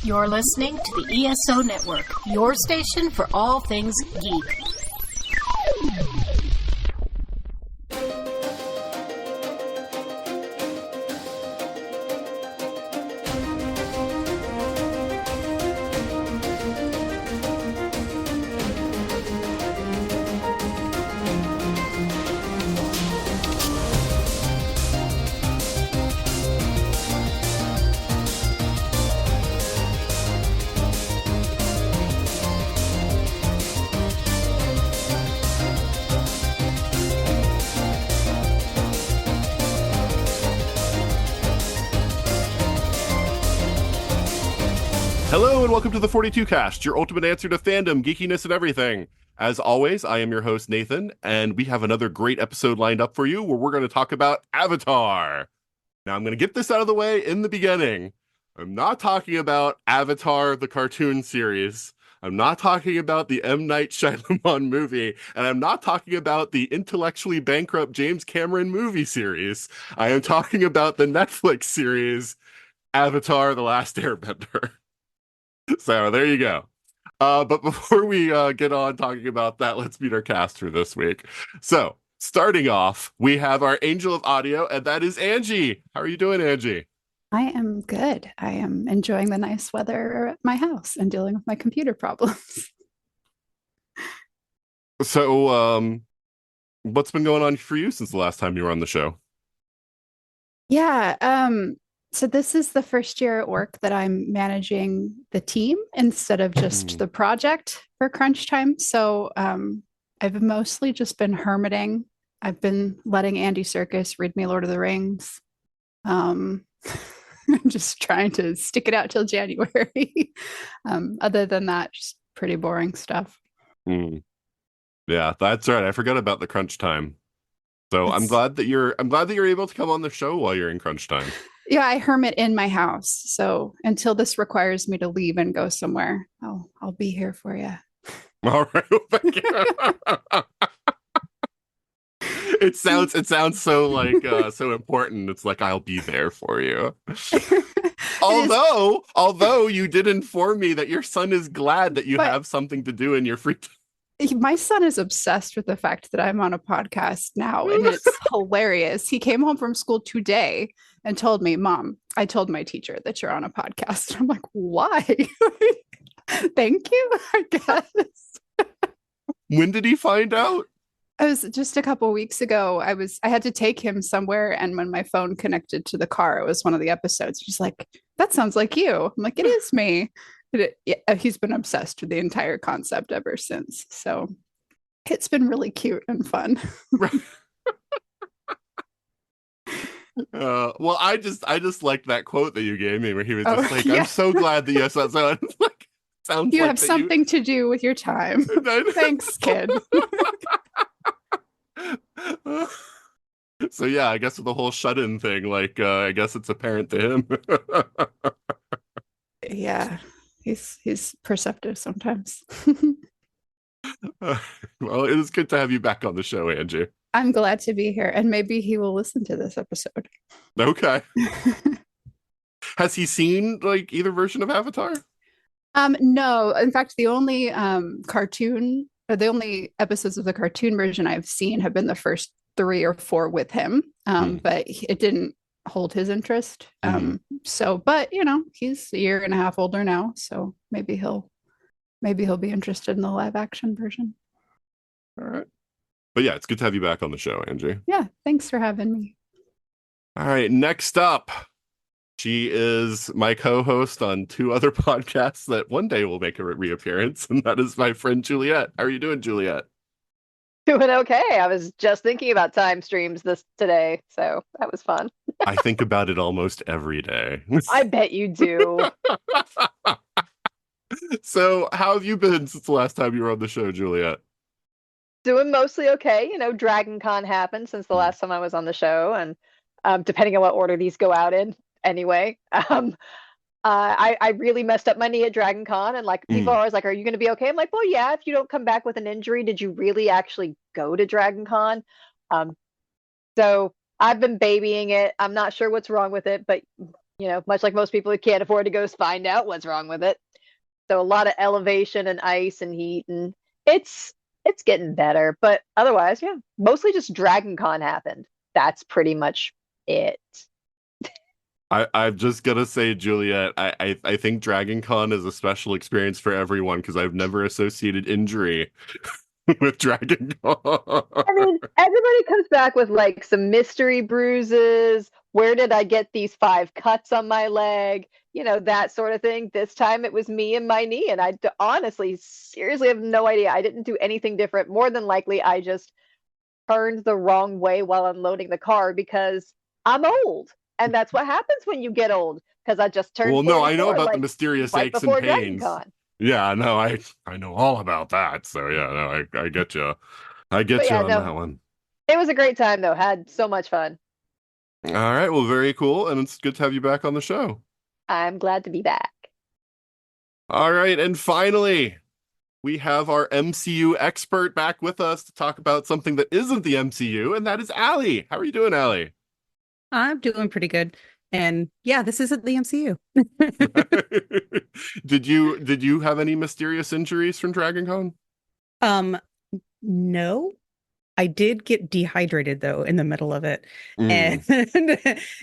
You're listening to the ESO Network, your station for all things geek. Hello and welcome to the 42 Cast, your ultimate answer to fandom, geekiness, and everything. As always, I am your host, Nathan, and we have another great episode lined up for you where we're going to talk about Avatar. Now, I'm going to get this out of the way in the beginning. I'm not talking about Avatar, the cartoon series. I'm not talking about the M. Night Shyamalan movie, and I'm not talking about the intellectually bankrupt James Cameron movie series. I am talking about the Netflix series, Avatar, The Last Airbender. So there you go. But before we get on talking about that, let's meet our cast for this week. So starting off, we have our angel of audio, and that is Angie. How are you doing, Angie? I am good. I am enjoying the nice weather at my house and dealing with my computer problems. So, what's been going on for you since the last time you were on the show? Yeah, so this is the first year at work that I'm managing the team instead of just the project for crunch time. So I've mostly just been hermiting. I've been letting Andy Serkis read me Lord of the Rings. I'm just trying to stick it out till January. Other than that, just pretty boring stuff. Yeah, that's right. I forgot about the crunch time. So I'm glad that you're able to come on the show while you're in crunch time. Yeah, I hermit in my house. So until this requires me to leave and go somewhere, I'll be here for you. All right. Well, thank you. It sounds so like so important. It's like I'll be there for you. Although you did inform me that your son is glad that you have something to do in your free time. My son is obsessed with the fact that I'm on a podcast now, and it's hilarious. He came home from school today and told me, "Mom, I told my teacher that you're on a podcast." I'm like, "Why?" Thank you, I guess. When did he find out? It was just a couple weeks ago. I had to take him somewhere, and when my phone connected to the car, it was one of the episodes. He's like, "That sounds like you." I'm like, "It is me." He's been obsessed with the entire concept ever since. So it's been really cute and fun. Well, I just liked that quote that you gave me where he was just like, "I'm so glad that you said so." Like, sounds you like have something to do with your time. Thanks, kid. So yeah, I guess with the whole shut-in thing, like I guess it's apparent to him. Yeah, he's perceptive sometimes. Well, it is good to have you back on the show, Angie. I'm glad to be here, and maybe he will listen to this episode. Okay. Has he seen like either version of Avatar? No. In fact, the only cartoon or the only episodes of the cartoon version I've seen have been the first 3 or 4 with him. But it didn't hold his interest. But you know, he's a year and a half older now, so maybe he'll be interested in the live action version. All right. But yeah, it's good to have you back on the show, Angie. Yeah, thanks for having me. All right, next up, she is my co-host on 2 other podcasts that one day will make a reappearance, and that is my friend Juliet. How are you doing, Juliet? Doing okay. I was just thinking about time streams today, so that was fun. I think about it almost every day. I bet you do. So, how have you been since the last time you were on the show, Juliet? Doing mostly okay. You know, Dragon Con happened since the last time I was on the show, and depending on what order these go out in, anyway. I really messed up my knee at Dragon Con, and like people are always like, "Are you going to be okay?" I'm like, "Well, yeah. If you don't come back with an injury, did you really actually go to Dragon Con?" So I've been babying it. I'm not sure what's wrong with it, but much like most people who can't afford to go find out what's wrong with it. So a lot of elevation and ice and heat, and it's getting better. But otherwise, yeah, mostly just Dragon Con happened. That's pretty much it. I'm just gonna say, Juliet, I think Dragon Con is a special experience for everyone because I've never associated injury with Dragon Con. I mean, everybody comes back with like some mystery bruises. Where did I get these 5 cuts on my leg? That sort of thing. This time it was me and my knee, and honestly, seriously have no idea. I didn't do anything different. More than likely, I just turned the wrong way while unloading the car because I'm old. And that's what happens when you get old. Because I just turned Well, no, I know 44, about the like, mysterious right aches before and pains. DragonCon. Yeah, no, I know all about that. So yeah, no, I get you. I get But you yeah, on no, that one. it was a great time though. Had so much fun. All right, well, very cool, and it's good to have you back on the show. I'm glad to be back. All right, and finally, we have our MCU expert back with us to talk about something that isn't the MCU, and that is Allie. How are you doing, Allie? I'm doing pretty good. And yeah, this isn't the MCU. Did you have any mysterious injuries from Dragon Con? No. I did get dehydrated though in the middle of it. And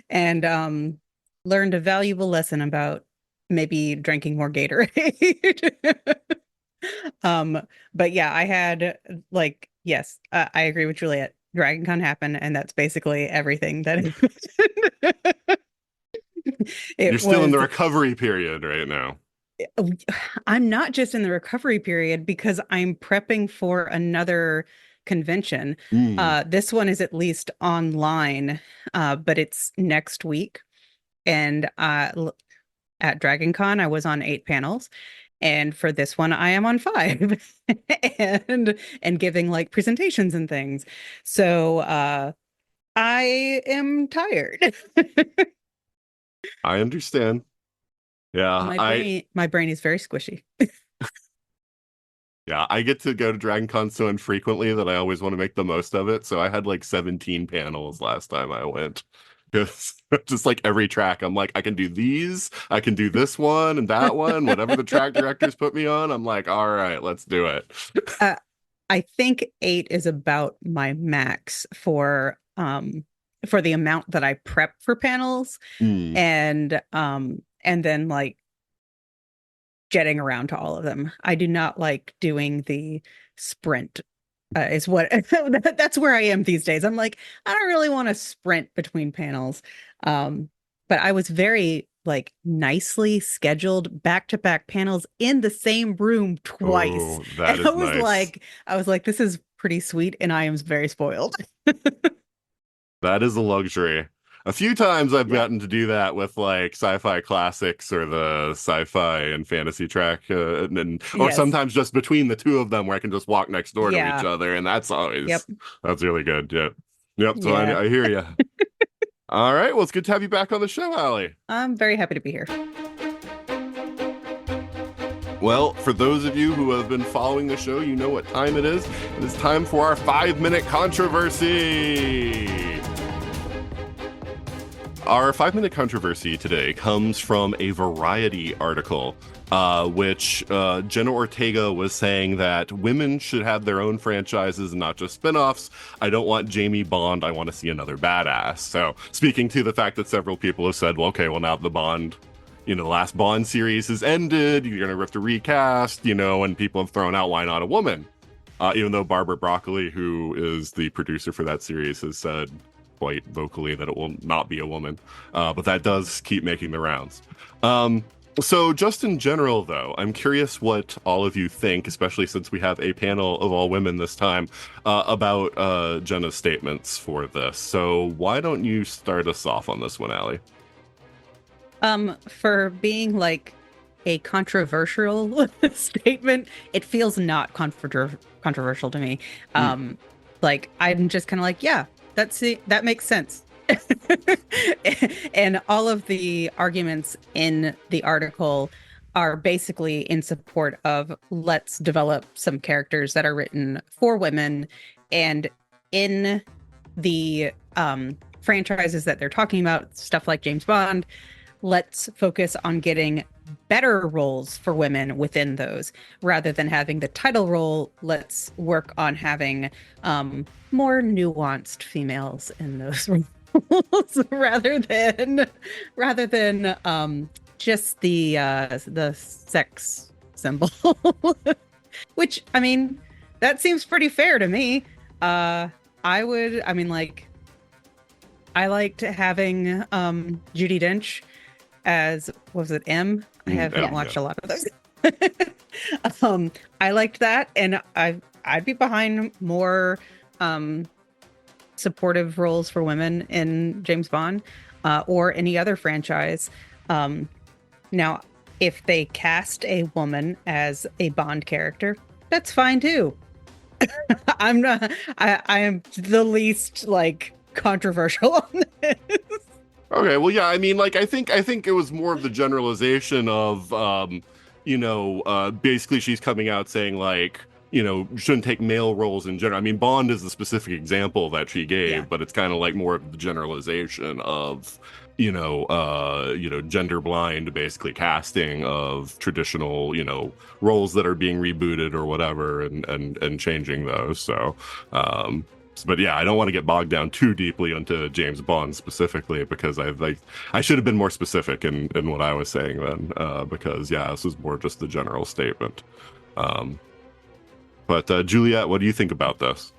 and learned a valuable lesson about maybe drinking more Gatorade. But yeah, I had yes, I agree with Juliet. Dragon Con happened, and that's basically everything that You're still in the recovery period right now. I'm not just in the recovery period because I'm prepping for another convention. This one is at least online, but it's next week. And at Dragon Con, I was on 8 panels. And for this one, I am on 5 and giving like presentations and things. So I am tired. I understand. Yeah, my brain is very squishy. Yeah, I get to go to Dragon Con so infrequently that I always want to make the most of it. So I had like 17 panels last time I went. Just like every track, I'm like, I can do these, I can do this one and that one, whatever the track directors put me on. I'm like, all right, let's do it. I think 8 is about my max for the amount that I prep for panels, and then like jetting around to all of them. I do not like doing the sprint. Is what that's where I am these days. I'm like, I don't really want to sprint between panels. But I was very like nicely scheduled back-to-back panels in the same room twice. Oh, that is nice. I was like, this is pretty sweet, and I am very spoiled. That is a luxury. A few times I've gotten to do that with like sci-fi classics or the sci-fi and fantasy track, or sometimes just between the two of them where I can just walk next door to each other, and that's always that's really good. Yep. So I hear you. All right, well, it's good to have you back on the show, Allie. I'm very happy to be here. Well, for those of you who have been following the show, you know what time it is. It is time for our 5-minute controversy. Our 5-minute controversy today comes from a Variety article, which Jenna Ortega was saying that women should have their own franchises and not just spinoffs. I don't want Jamie Bond. I want to see another badass. So speaking to the fact that several people have said, well, okay, well, now the Bond, the last Bond series has ended. You're going to have to recast, and people have thrown out, why not a woman? Even though Barbara Broccoli, who is the producer for that series, has said quite vocally that it will not be a woman, but that does keep making the rounds. So just in general, though, I'm curious what all of you think, especially since we have a panel of all women this time, about Jenna's statements for this. So why don't you start us off on this one, Allie? For being like a controversial statement, it feels not controversial to me. Like I'm just kind of like, yeah, that makes sense. And all of the arguments in the article are basically in support of let's develop some characters that are written for women. And in the franchises that they're talking about, stuff like James Bond, let's focus on getting better roles for women within those, rather than having the title role. Let's work on having more nuanced females in those roles rather than just the sex symbol. Which, I mean, that seems pretty fair to me. I liked having Judi Dench as, what was it, M? I haven't watched a lot of those. I liked that, and I'd be behind more supportive roles for women in James Bond or any other franchise. Now, if they cast a woman as a Bond character, that's fine too. I am the least controversial on this. Okay, well, yeah, I mean, I think it was more of the generalization of, basically she's coming out saying shouldn't take male roles in general. I mean, Bond is the specific example that she gave, but it's kind of more of the generalization of, gender blind, basically casting of traditional, roles that are being rebooted or whatever, and changing those. So, but yeah, I don't want to get bogged down too deeply into James Bond specifically, because I should have been more specific in what I was saying then, because this was more just the general statement. But Juliet, what do you think about this?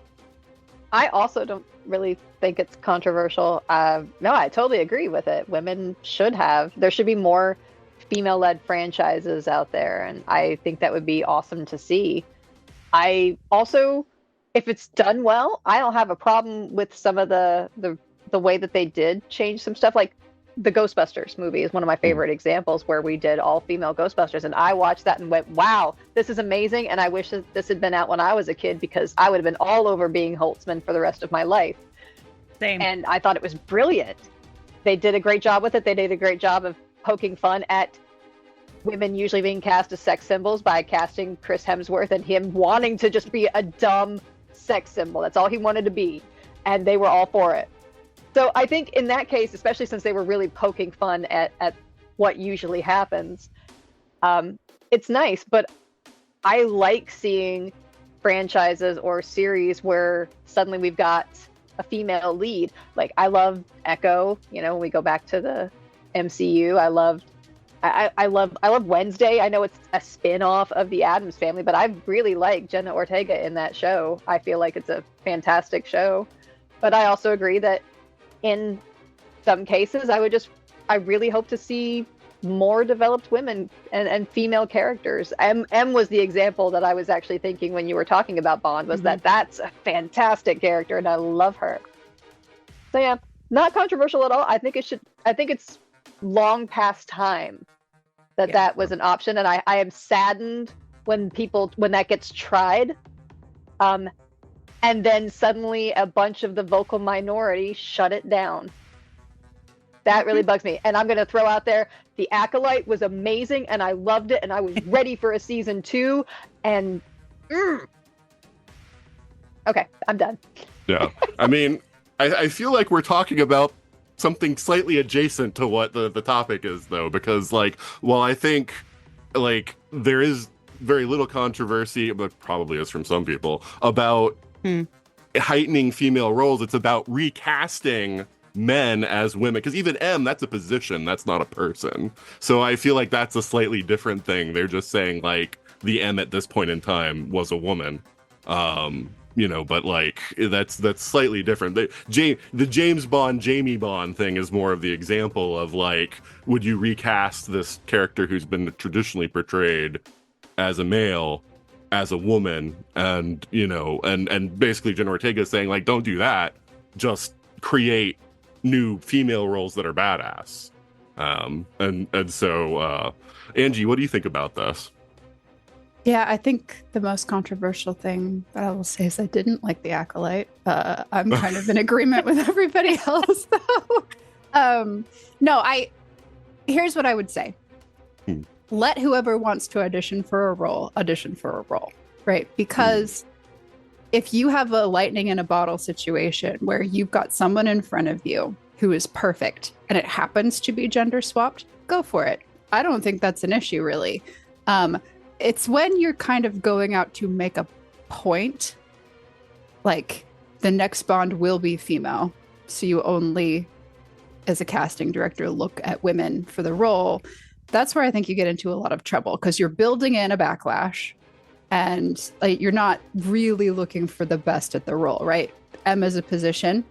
I also don't really think it's controversial. No, I totally agree with it. There should be more female-led franchises out there, and I think that would be awesome to see. I also, if it's done well, I don't have a problem with some of the way that they did change some stuff. Like the Ghostbusters movie is one of my favorite examples, where we did all female Ghostbusters, and I watched that and went, wow, this is amazing. And I wish that this had been out when I was a kid, because I would have been all over being Holtzman for the rest of my life. Same. And I thought it was brilliant. They did a great job with it. They did a great job of poking fun at women usually being cast as sex symbols by casting Chris Hemsworth and him wanting to just be a dumb sex symbol. That's all he wanted to be. And they were all for it. So I think in that case, especially since they were really poking fun at what usually happens, it's nice. But I like seeing franchises or series where suddenly we've got a female lead. Like, I love Echo, when we go back to the MCU. I love Wednesday. I know it's a spin-off of the Addams Family, but I really like Jenna Ortega in that show. I feel like it's a fantastic show. But I also agree that in some cases, I really hope to see more developed women and female characters. M was the example that I was actually thinking when you were talking about Bond, was that's a fantastic character, and I love her. So yeah, not controversial at all. I think it's long past time that was an option, and I am saddened when that gets tried. And then suddenly a bunch of the vocal minority shut it down. That really bugs me. And I'm going to throw out there, The Acolyte was amazing, and I loved it, and I was ready for a season 2. And okay, I'm done. Yeah, I mean, I feel like we're talking about something slightly adjacent to what the topic is, though, because while I think there is very little controversy, but probably is from some people, about heightening female roles, it's about recasting men as women, because even M, that's a position, that's not a person. So I feel like that's a slightly different thing. They're just saying the M at this point in time was a woman, but that's slightly different. The James Bond, Jamie Bond thing is more of the example of would you recast this character who's been traditionally portrayed as a male as a woman, and and basically Jenna Ortega is saying don't do that, just create new female roles that are badass. And so Angie, what do you think about this? Yeah, I think the most controversial thing that I will say is I didn't like The Acolyte. I'm kind of in agreement with everybody else, though. Here's what I would say. Let whoever wants to audition for a role, right? Because if you have a lightning in a bottle situation where you've got someone in front of you who is perfect and it happens to be gender swapped, go for it. I don't think that's an issue, really. It's when you're kind of going out to make a point, like the next Bond will be female, so you only, as a casting director, look at women for the role. That's where I think you get into a lot of trouble, because you're building in a backlash, and like you're not really looking for the best at the role, right? Emma's a position.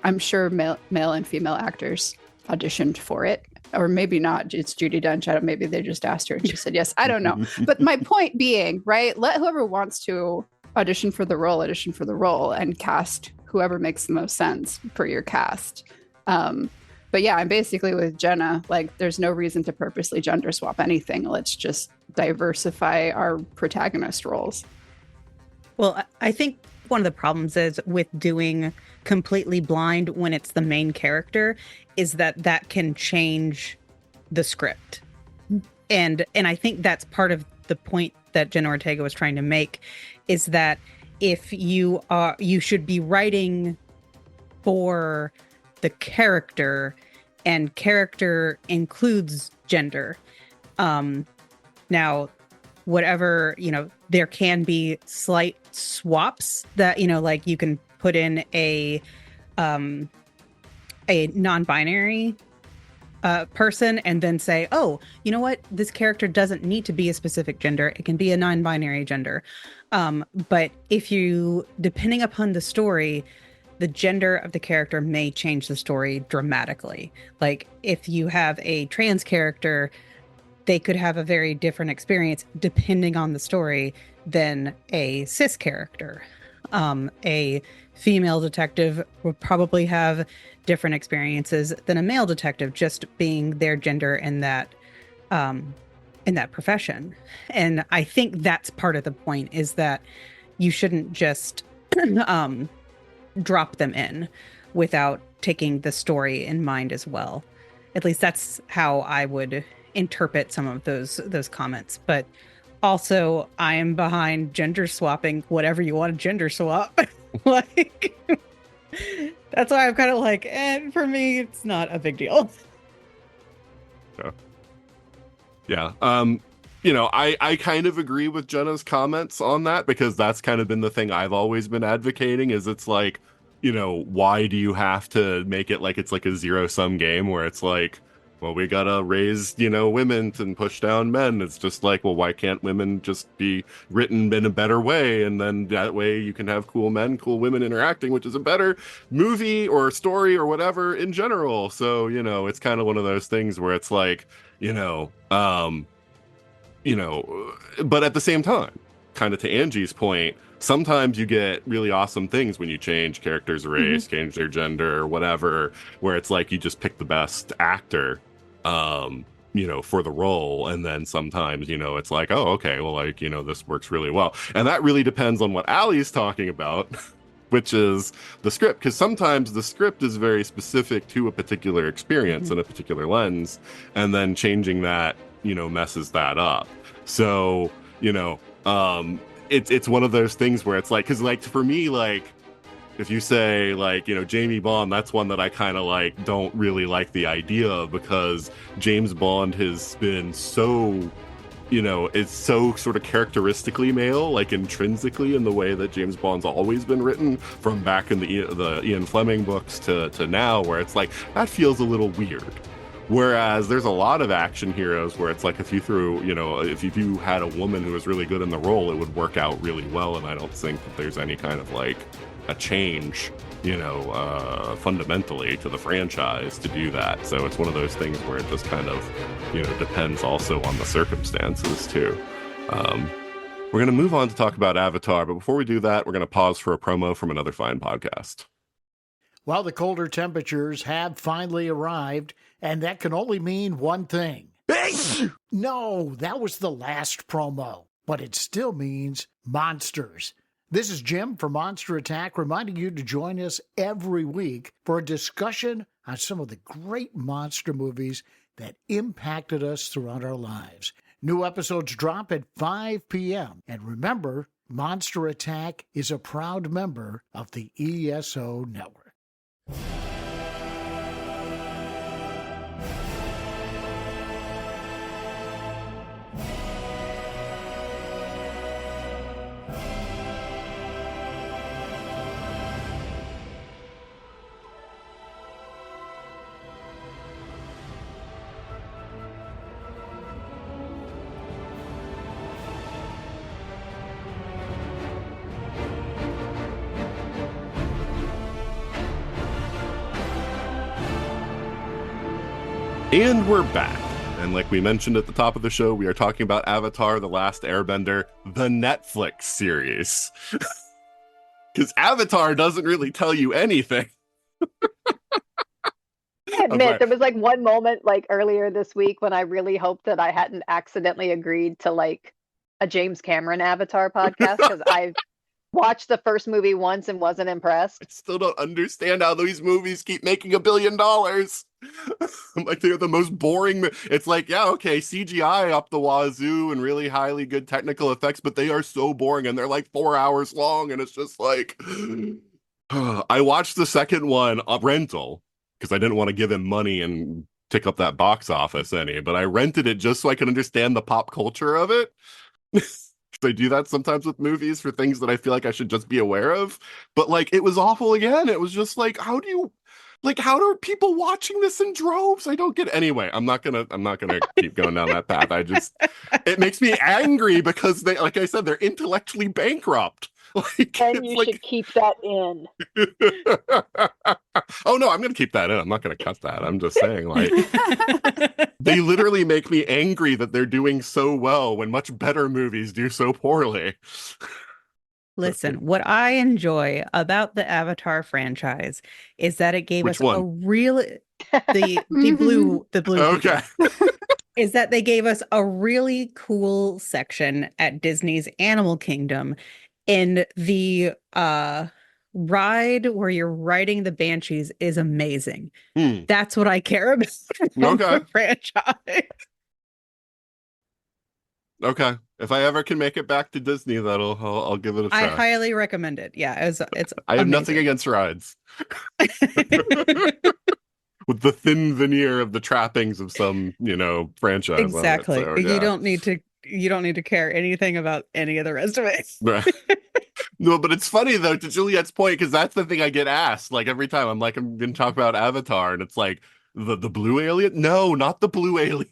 I'm sure male and female actors auditioned for it, or maybe not. It's Judi Dench. Maybe they just asked her and she said yes. I don't know. But my point being, right? Let whoever wants to audition for the role, and cast whoever makes the most sense for your cast. But yeah, I'm basically with Jenna. Like, there's no reason to purposely gender swap anything. Let's just diversify our protagonist roles. Well, I think one of the problems is with doing completely blind when it's the main character is that can change the script. And I think that's part of the point that Jenna Ortega was trying to make, is that if you should be writing for the character, and character includes gender. Now, whatever, there can be slight swaps that, like you can put in a non-binary person and then say, oh, you know what? This character doesn't need to be a specific gender. It can be a non-binary gender. But if you, depending upon the story, the gender of the character may change the story dramatically. Like if you have a trans character, they could have a very different experience depending on the story than a cis character. A female detective will probably have different experiences than a male detective, just being their gender in that profession. And I think that's part of the point, is that you shouldn't just drop them in without taking the story in mind as well. At least that's how I would interpret some of those comments. But also, I am behind gender swapping whatever you want to gender swap. Like, that's why I'm kind of like, for me, it's not a big deal. Yeah. I kind of agree with Jenna's comments on that, because that's kind of been the thing I've always been advocating, is it's like, why do you have to make it like it's like a zero-sum game where it's like, well, we gotta raise, women and push down men. It's just like, well, why can't women just be written in a better way? And then that way you can have cool men, cool women interacting, which is a better movie or story or whatever in general. So, it's kind of one of those things where it's like, but at the same time, kind of to Angie's point, sometimes you get really awesome things when you change characters' race, change their gender or whatever, where it's like you just pick the best actor, for the role. And then sometimes, it's like, oh, okay, well, like, this works really well. And that really depends on what Allie's talking about, which is the script. Because sometimes the script is very specific to a particular experience and a particular lens, and then changing that, messes that up. So, it's one of those things where it's like, because like for me, like if you say like, Jamie Bond, that's one that I kind of like don't really like the idea of, because James Bond has been so, it's so sort of characteristically male, like intrinsically, in the way that James Bond's always been written, from back in the Ian Fleming books to now, where it's like that feels a little weird. Whereas there's a lot of action heroes where it's like, if you threw, if you had a woman who was really good in the role, it would work out really well. And I don't think that there's any kind of like a change, fundamentally to the franchise to do that. So it's one of those things where it just kind of, depends also on the circumstances too. We're going to move on to talk about Avatar. But before we do that, we're going to pause for a promo from another fine podcast. Well, the colder temperatures have finally arrived, and that can only mean one thing. No, that was the last promo, but it still means monsters. This is Jim from Monster Attack, reminding you to join us every week for a discussion on some of the great monster movies that impacted us throughout our lives. New episodes drop at 5 p.m. And remember, Monster Attack is a proud member of the ESO Network. And we're back. And like we mentioned at the top of the show, we are talking about Avatar: The Last Airbender, the Netflix series. Because Avatar doesn't really tell you anything. I admit, there was like one moment like earlier this week when I really hoped that I hadn't accidentally agreed to like a James Cameron Avatar podcast, because I've watched the first movie once and wasn't impressed. I still don't understand how these movies keep making $1 billion. Like, they're the most boring. It's like, yeah, okay, CGI up the wazoo and really highly good technical effects, but they are so boring and they're like 4 hours long. And it's just like, I watched the second one on rental because I didn't want to give him money and tick up that box office any, but I rented it just so I could understand the pop culture of it. I do that sometimes with movies for things that I feel like I should just be aware of. But like, it was awful again. It was just like, how are people watching this in droves? I don't get it. Anyway, I'm not gonna keep going down that path. It makes me angry because they, like I said, they're intellectually bankrupt. Like, and you should keep that in. Oh no, I'm gonna keep that in. I'm not gonna cut that. I'm just saying, like, they literally make me angry that they're doing so well when much better movies do so poorly. Listen, what I enjoy about the Avatar franchise is that it gave Which us one? a really the blue Okay. is that they gave us a really cool section at Disney's Animal Kingdom in the ride where you're riding the banshees is amazing. That's what I care about from the franchise. Okay. If I ever can make it back to Disney, I'll give it a try. I highly recommend it. Yeah, it's I have amazing. nothing against rides. With the thin veneer of the trappings of some, franchise. Exactly. So, yeah. You don't need to care anything about any of the rest of it. Right. No, but it's funny though, to Juliet's point, because that's the thing I get asked like every time. I'm going to talk about Avatar, and it's like the blue alien. No, not the blue alien.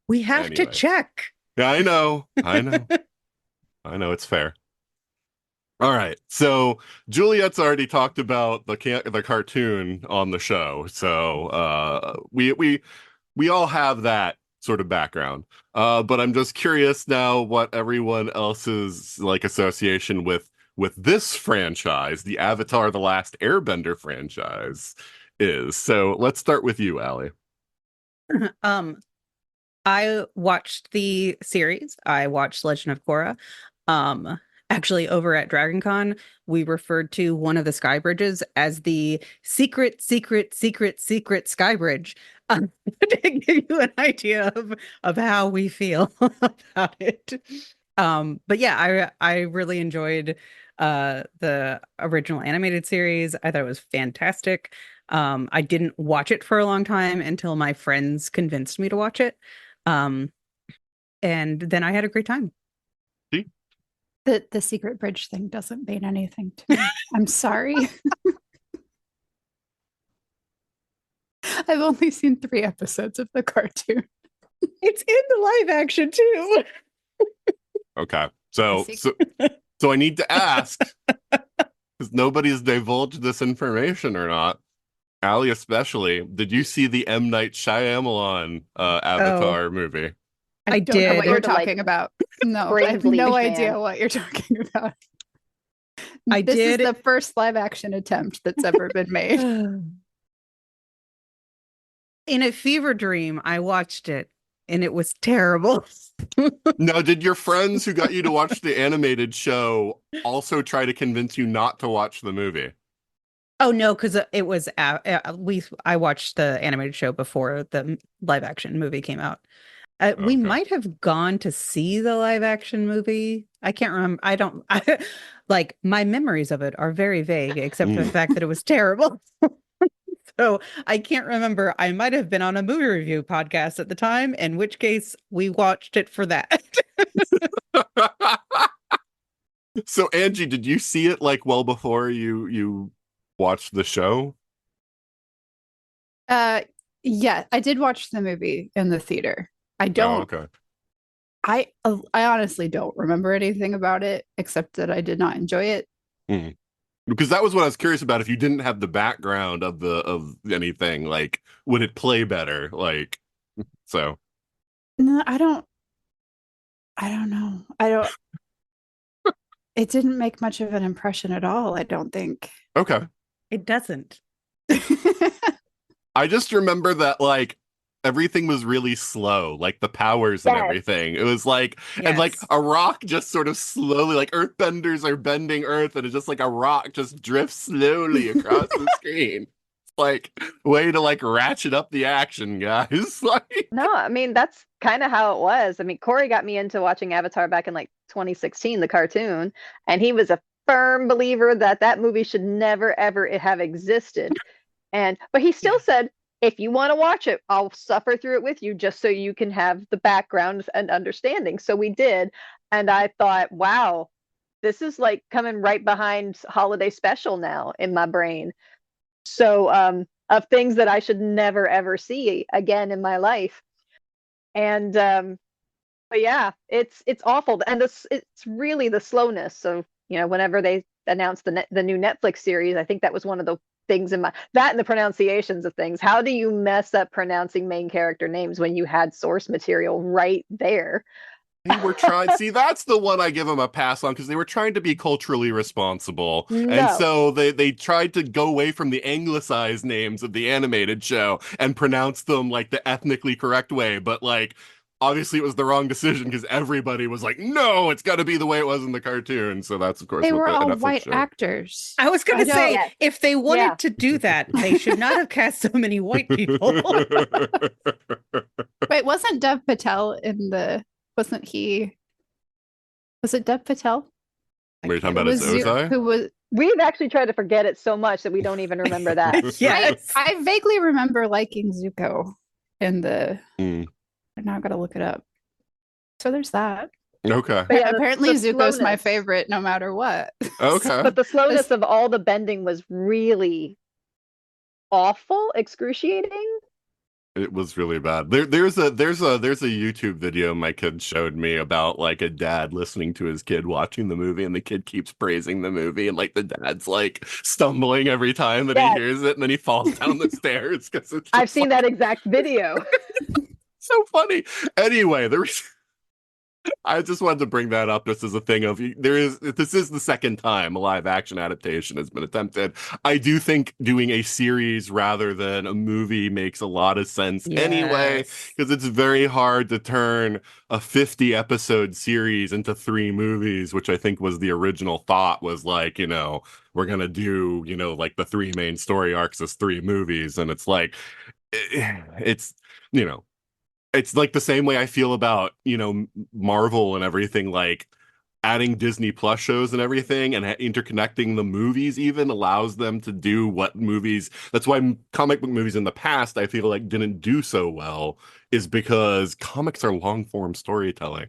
We have to check. Yeah, I know. It's fair. All right. So Juliet's already talked about the cartoon on the show. So we all have that sort of background. But I'm just curious now what everyone else's like association with this franchise, the Avatar: The Last Airbender franchise, is. So let's start with you, Allie. I watched the series. I watched Legend of Korra. Actually, over at DragonCon, we referred to one of the sky bridges as the secret sky bridge, to give you an idea of how we feel about it. But yeah, I really enjoyed the original animated series. I thought it was fantastic. I didn't watch it for a long time until my friends convinced me to watch it. And then I had a great time. The secret bridge thing doesn't mean anything to me. I'm sorry. I've only seen 3 episodes of the cartoon. It's in the live action too. Okay. So I need to ask, because nobody's divulged this information or not. Allie especially, did you see the M. Night Shyamalan Avatar movie? I don't know what you're talking about. No, I have no idea what you're talking about. This is the first live action attempt that's ever been made. In a fever dream, I watched it and it was terrible. Now, did your friends who got you to watch the animated show also try to convince you not to watch the movie? Oh no, because it was I watched the animated show before the live action movie came out. We might have gone to see the live action movie. I can't remember. Like, my memories of it are very vague, except for the fact that it was terrible. So I can't remember. I might have been on a movie review podcast at the time, in which case we watched it for that. So Angie, did you see it like well before you watched the show? Yeah, I did watch the movie in the theater. I don't. Oh, okay. I honestly don't remember anything about it except that I did not enjoy it. Yeah, Because that was what I was curious about. If you didn't have the background of anything, like, would it play better? Like, so. No, I don't know. It didn't make much of an impression at all, I don't think. Okay. It doesn't. I just remember that, like, everything was really slow, like the powers and Yes. everything. It was like, and like Yes. a rock just sort of slowly, like earthbenders are bending earth, and it's just like a rock just drifts slowly across the screen. It's like, way to like ratchet up the action, guys. Like, No, I mean that's kind of how it was. I mean, Corey got me into watching Avatar back in like 2016, the cartoon, and he was a firm believer that that movie should never ever have existed. But he still said, if you want to watch it, I'll suffer through it with you just so you can have the background and understanding. So we did, and I thought, wow, this is like coming right behind holiday special now in my brain. So of things that I should never ever see again in my life. And but yeah, it's awful, and this it's really the slowness. So whenever they announced the new Netflix series, I think that was one of the things in my that and the pronunciations of things. How do you mess up pronouncing main character names when you had source material right there? they were trying, see, that's the one I give them a pass on, because they were trying to be culturally responsible. And No. so they tried to go away from the anglicized names of the animated show and pronounce them like the ethnically correct way. But like, obviously it was the wrong decision, because everybody was like, no, it's got to be the way it was in the cartoon. So that's, of course, They what were the all Netflix white show. actors. I was going to say, Yes. if they wanted Yeah. to do that, they should not have cast so many white people. Wait, wasn't Dev Patel in the? Wasn't he? Was it Dev Patel? Were you talking Who about his was Ozai? who was? We've actually tried to forget it so much that we don't even remember that. Yes. I vaguely remember liking Zuko in the. Mm. I'm now gotta look it up. So there's that. Okay. But yeah, Apparently, the Zuko's my slowness. favorite, no matter what. Okay. But the slowness of all the bending was really awful, excruciating. It was really bad. There's a YouTube video my kid showed me about like a dad listening to his kid watching the movie, and the kid keeps praising the movie, and like the dad's like stumbling every time that he Yes. hears it, and then he falls down the stairs because it's I've just seen like, that exact video. so funny. Anyway, I just wanted to bring that up just as a thing of this is the second time a live action adaptation has been attempted. I do think doing a series rather than a movie makes a lot of sense anyway, Yes. because it's very hard to turn a 50 episode series into 3 movies, which I think was the original thought, was like, we're going to do, like the 3 main story arcs as 3 movies. And it's like, it's, it's like the same way I feel about, Marvel and everything, like adding Disney Plus shows and everything and interconnecting the movies even allows them to do what movies. That's why comic book movies in the past, I feel like, didn't do so well, is because comics are long form storytelling.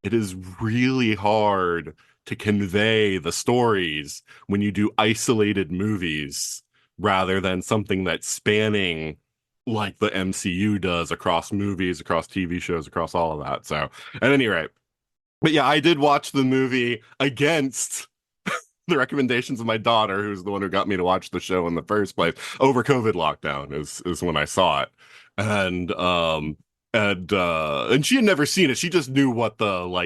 It is really hard to convey the stories when you do isolated movies rather than something that's spanning like the MCU does across movies, across TV shows, across all of that. So at any rate, but yeah, I did watch the movie against the recommendations of my daughter, who's the one who got me to watch the show in the first place. Over COVID lockdown is when I saw it. And she had never seen it. She just knew what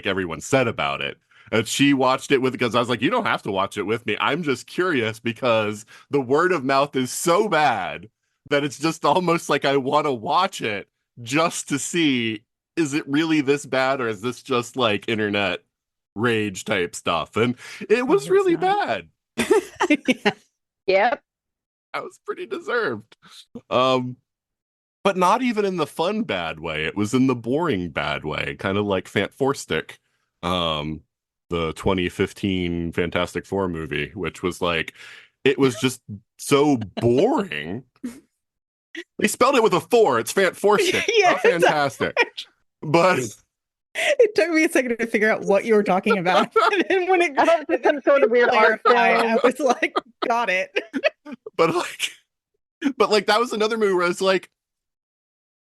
everyone said about it. And she watched it because I was like, you don't have to watch it with me. I'm just curious because the word of mouth is so bad that it's just almost like I want to watch it just to see, is it really this bad, or is this just like internet rage type stuff? And it was really bad. Yeah. Yep. That was pretty deserved. But not even in the fun bad way. It was in the boring bad way, kind of like Fant Four Stick, the 2015 Fantastic Four movie, which was like, it was just so boring. They spelled it with a 4. It's Fant Four Stick. Yeah, Not fantastic. But it took me a second to figure out what you were talking about. And then when it I thought it was some sort of weird art RFI, I film. was like, got it. but like that was another movie where it's like,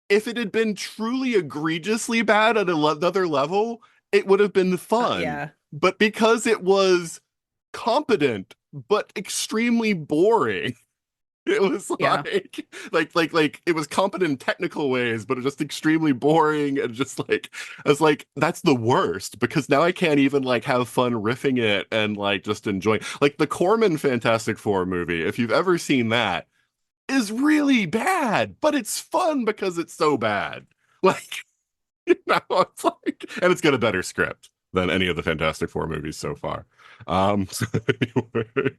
if it had been truly egregiously bad at another level, it would have been fun. Yeah. But because it was competent but extremely boring. It was Yeah. like it was competent in technical ways, but it was just extremely boring and just like I was like, that's the worst because now I can't even like have fun riffing it and like just enjoy like the Corman Fantastic Four movie. If you've ever seen that, is really bad, but it's fun because it's so bad. Like, it's like, and it's got a better script than any of the Fantastic Four movies so far. So anyway,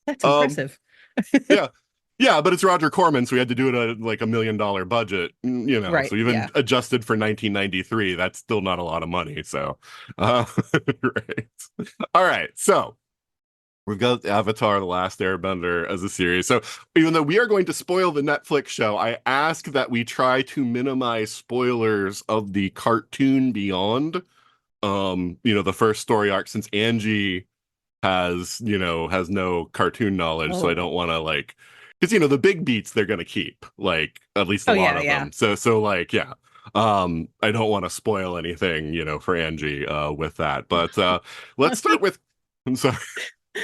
That's um, impressive. yeah. Yeah, but it's Roger Corman, so we had to do it at like $1 million budget, Right, so even yeah. adjusted for 1993, that's still not a lot of money. So, right. All right. So we've got Avatar: The Last Airbender as a series. So even though we are going to spoil the Netflix show, I ask that we try to minimize spoilers of the cartoon beyond, the first story arc, since Angie has no cartoon knowledge, so I don't want to like, because the big beats they're gonna keep, like at least a Oh, lot yeah, of yeah. them. So like yeah, I don't want to spoil anything for Angie with that. But let's start with. I'm sorry.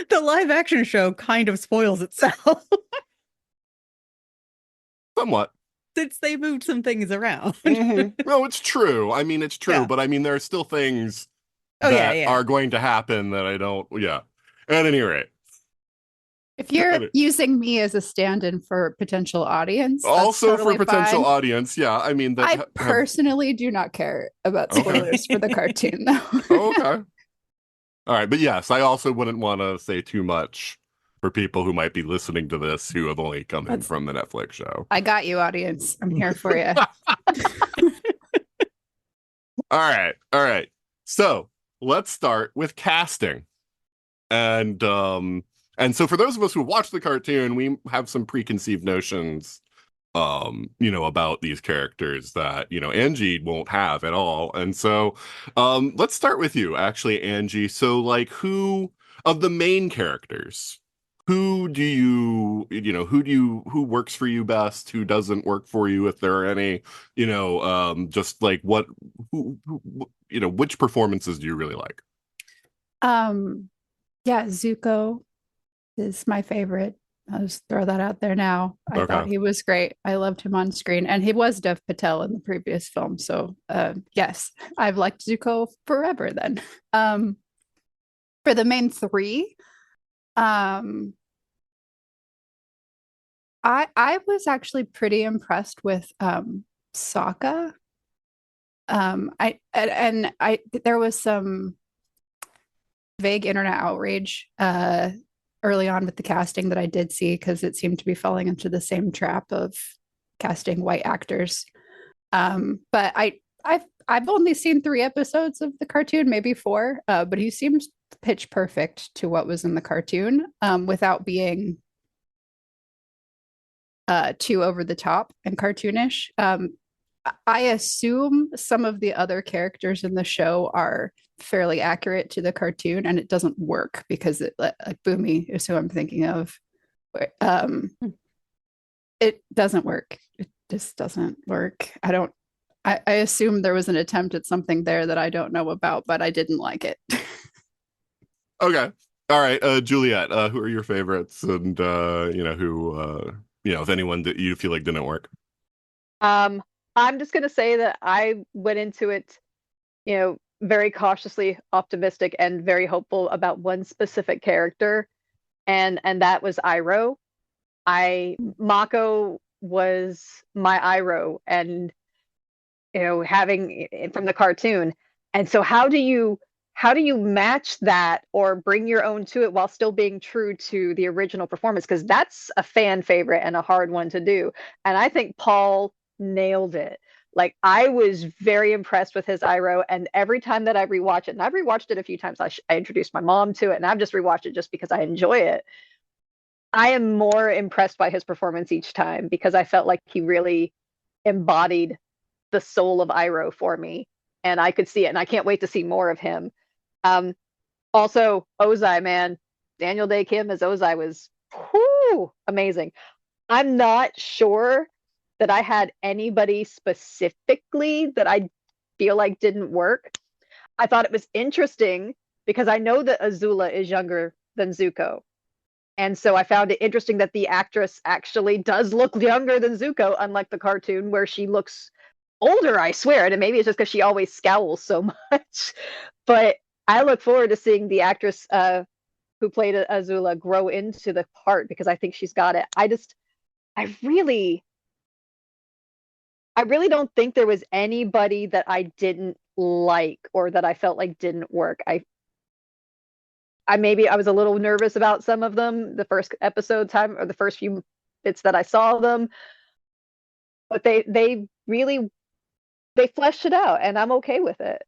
The live action show kind of spoils itself Somewhat. since they moved some things around. No, it's true. I mean, it's true, Yeah. but I mean, there are still things Oh, yeah, that yeah. are going to happen that I don't. Yeah. At any rate, If you're using me as a stand-in for potential audience, that's also totally for potential fine. audience, yeah. I mean, that I personally do not care about Okay. spoilers for the cartoon, though. Okay. All right, but yes, I also wouldn't want to say too much for people who might be listening to this who have only come in from the Netflix show. I got you, audience. I'm here for you. All right. So let's start with casting, and so for those of us who watch the cartoon, we have some preconceived notions, about these characters that Angie won't have at all, and so let's start with you, actually, Angie. So like, who of the main characters? Who works for you best, who doesn't work for you, if there are any, just like which performances do you really like? Yeah, Zuko is my favorite. I'll just throw that out there now. I thought Okay. he was great. I loved him on screen, and he was Dev Patel in the previous film. So, yes, I've liked Zuko forever. Then, for the main three, um, I was actually pretty impressed with Sokka. I there was some vague internet outrage early on with the casting that I did see, because it seemed to be falling into the same trap of casting white actors. But I've only seen 3 episodes of the cartoon, maybe 4, but he seems pitch perfect to what was in the cartoon, without being too over the top and cartoonish. I assume some of the other characters in the show are fairly accurate to the cartoon, and it doesn't work because like Boomy is who I'm thinking of. It doesn't work. It just doesn't work. I assume there was an attempt at something there that I don't know about, but I didn't like it. Okay. All right. Juliet, who are your favorites, and if anyone that you feel like didn't work? I'm just gonna say that I went into it, very cautiously optimistic and very hopeful about one specific character, and that was Iroh. Mako was my Iroh, and having from the cartoon. And so how do you match that or bring your own to it while still being true to the original performance? Because that's a fan favorite and a hard one to do. And I think Paul nailed it. Like, I was very impressed with his Iroh, and every time that I rewatch it, and I've rewatched it a few times, I introduced my mom to it, and I've just rewatched it just because I enjoy it. I am more impressed by his performance each time because I felt like he really embodied the soul of Iroh for me, and I could see it, and I can't wait to see more of him. Also, Ozai, man, Daniel Day Kim as Ozai was amazing. I'm not sure that I had anybody specifically that I feel like didn't work. I thought it was interesting because I know that Azula is younger than Zuko. And so I found it interesting that the actress actually does look younger than Zuko, unlike the cartoon where she looks older, I swear. And maybe it's just because she always scowls so much. But I look forward to seeing the actress who played Azula grow into the part, because I think she's got it. I really don't think there was anybody that I didn't like or that I felt like didn't work. I maybe I was a little nervous about some of them the first episode time, or the first few bits that I saw them, but they really they fleshed it out, and I'm okay with it.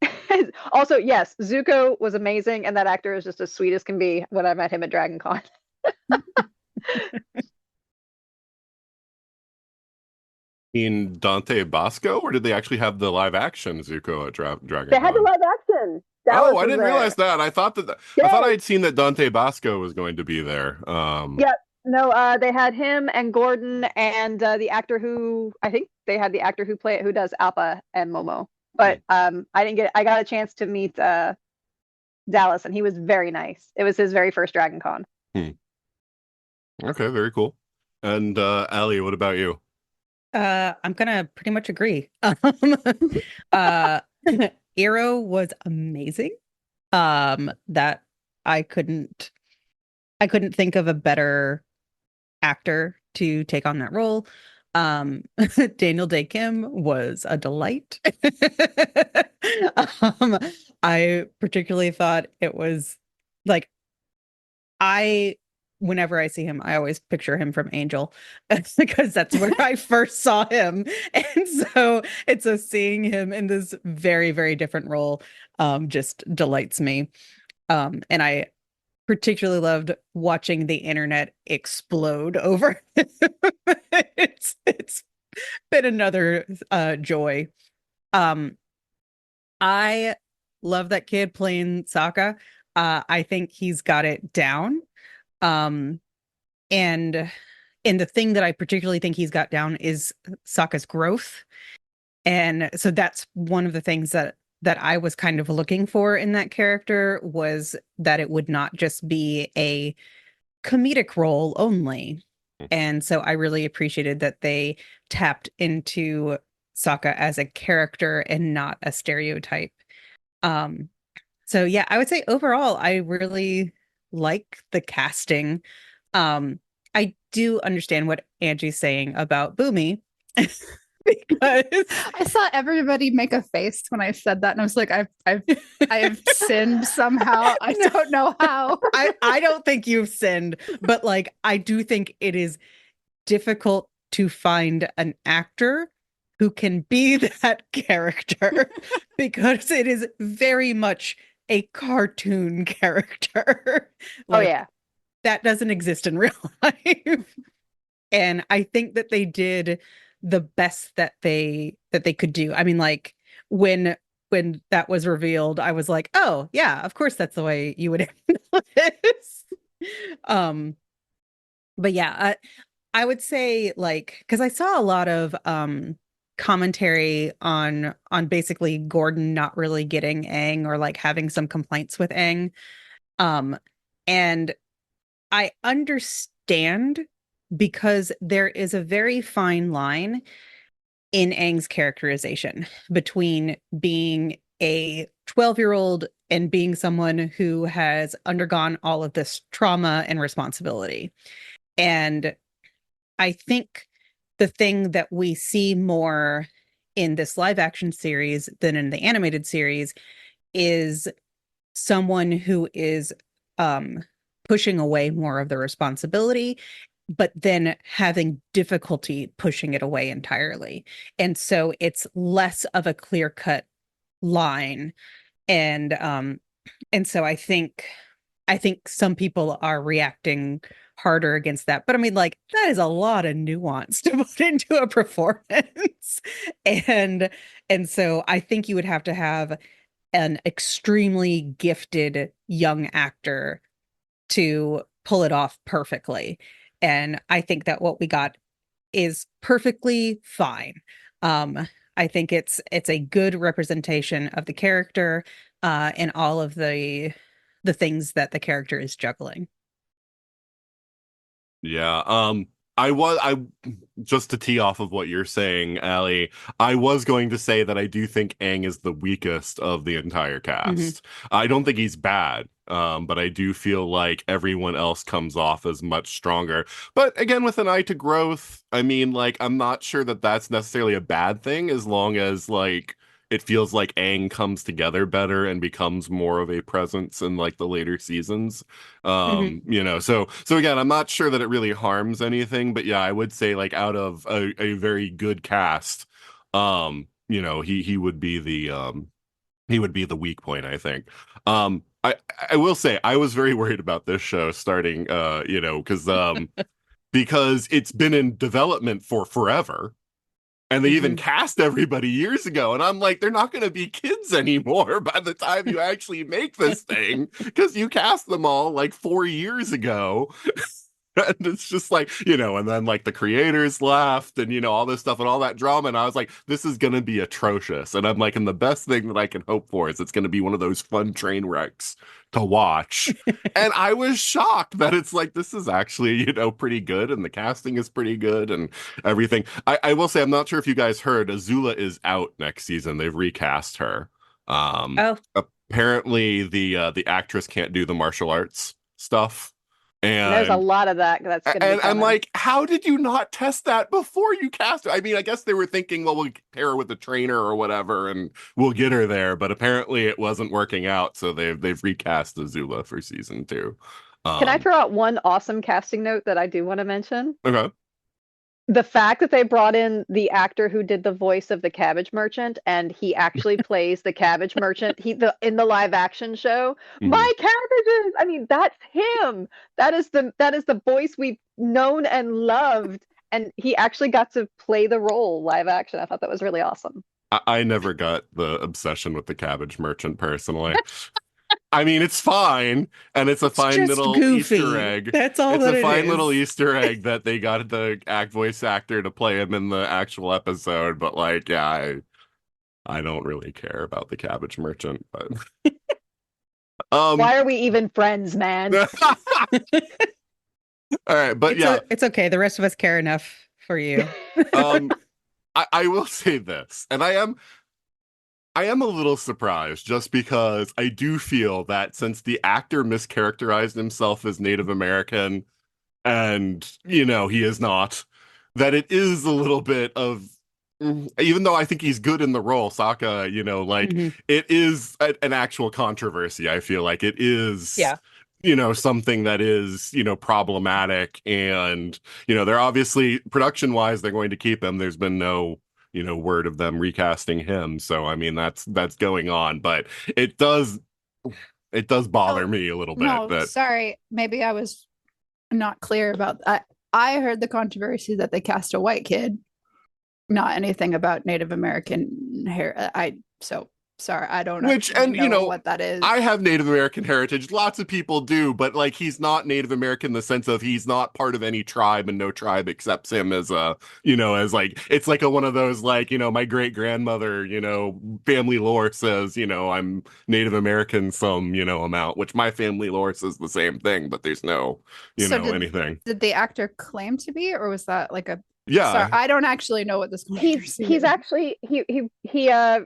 Also, yes, Zuko was amazing, and that actor is just as sweet as can be when I met him at Dragon Con. In Dante Bosco, or did they actually have the live action Zuko at Dragon They had the Con? live action. Oh, I didn't realize that. I thought I Yeah. thought I had seen that Dante Bosco was going to be there. Yeah, no, they had him and Gordon and the actor who I think they had the actor who does Appa and Momo. But I got a chance to meet Dallas, and he was very nice. It was his very first Dragon Con. Okay, very cool. And Allie, what about you? I'm gonna pretty much agree. Eero was amazing. That I couldn't think of a better actor to take on that role. Daniel Day Kim was a delight. I particularly thought it was like, whenever I see him, I always picture him from Angel because that's where I first saw him. And so seeing him in this very, very different role just delights me. And I particularly loved watching the internet explode over him. It's been another joy. I love that kid playing Sokka. I think he's got it down. And the thing that I particularly think he's got down is Sokka's growth. And so that's one of the things that I was kind of looking for in that character, was that it would not just be a comedic role only. And so I really appreciated that they tapped into Sokka as a character and not a stereotype. So yeah, I would say overall, I really like the casting. I do understand what Angie's saying about Boomy. Because I saw everybody make a face when I said that, and I was like, I've sinned somehow. I don't know how. I don't think you've sinned, but like I do think it is difficult to find an actor who can be that character because it is very much a cartoon character. Like, oh yeah, that doesn't exist in real life. And I think that they did the best that they could do. I mean, like when that was revealed, I was like, oh yeah, of course that's the way you would handle this. But yeah, I would say, like, because I saw a lot of commentary on basically Gordon not really getting Aang, or like having some complaints with Aang. And I understand, because there is a very fine line in Aang's characterization between being a 12-year-old and being someone who has undergone all of this trauma and responsibility. And I think the thing that we see more in this live action series than in the animated series is someone who is pushing away more of the responsibility, but then having difficulty pushing it away entirely. And so it's less of a clear-cut line. And so I think some people are reacting harder against that. But I mean, like, that is a lot of nuance to put into a performance. And so I think you would have to have an extremely gifted young actor to pull it off perfectly. And I think that what we got is perfectly fine. I think it's a good representation of the character and all of the the things that the character is juggling. Yeah. I just to tee off of what you're saying, Allie, I was going to say that I do think Aang is the weakest of the entire cast. I don't think he's bad, but I do feel like everyone else comes off as much stronger. But again, with an eye to growth, I mean, like, I'm not sure that that's necessarily a bad thing as long as, like, it feels like Aang comes together better and becomes more of a presence in like the later seasons. You know, so again, I'm not sure that it really harms anything, but yeah, I would say like out of a very good cast, you know, he would be the weak point, I think. I will say I was very worried about this show starting, you know, because it's been in development for forever. And they even cast everybody years ago. And I'm like, they're not going to be kids anymore by the time you actually make this thing, because you cast them all like 4 years ago. And it's just like, you know, and then like the creators left and, you know, all this stuff and all that drama. And I was like, this is going to be atrocious. And I'm like, and the best thing that I can hope for is it's going to be one of those fun train wrecks to watch. And I was shocked that it's like, this is actually, you know, pretty good. And the casting is pretty good and everything. I will say, I'm not sure if you guys heard, Azula is out next season. They've recast her. Apparently the actress can't do the martial arts stuff. And there's a lot of that that's going to be coming. I'm like, how did you not test that before you cast her? I mean, I guess they were thinking, well, we'll pair her with a trainer or whatever, and we'll get her there. But apparently, it wasn't working out, so they've recast Azula for season 2. Can I throw out one awesome casting note that I do want to mention? Okay. The fact that they brought in the actor who did the voice of the Cabbage Merchant, and he actually plays the Cabbage Merchant. In the live action show. My cabbages. I mean, that's him. That is the voice we've known and loved, and he actually got to play the role live action. I thought that was really awesome. I never got the obsession with the Cabbage Merchant personally. I mean, it's fine, and it's a fine little goofy. Easter egg. That's all it's that a fine is. little Easter egg that they got the voice actor to play him in the actual episode. But like, yeah, I don't really care about the Cabbage Merchant. But why are we even friends, man? All right, but it's okay. The rest of us care enough for you. I will say this, and I am a little surprised just because I do feel that since the actor mischaracterized himself as Native American and, you know, he is not, that it is a little bit of, even though I think he's good in the role, Sokka, you know, like it is an actual controversy. I feel like it is, you know, something that is, you know, problematic. And, you know, they're obviously production wise, they're going to keep him. There's been no, you know, word of them recasting him. So, I mean, that's going on, but it does bother me a little bit. No, sorry. Maybe I was not clear about that. I heard the controversy that they cast a white kid, not anything about Native American hair. Sorry, I don't know what that is. I have Native American heritage. Lots of people do, but like he's not Native American in the sense of he's not part of any tribe and no tribe accepts him as a, you know, as like, it's like one of those, like, you know, my great grandmother, you know, family lore says, you know, I'm Native American some, you know, amount, which my family lore says the same thing, but there's no, anything. Did the actor claim to be, or was that like a Yeah, sorry, I don't actually know what this he's actually he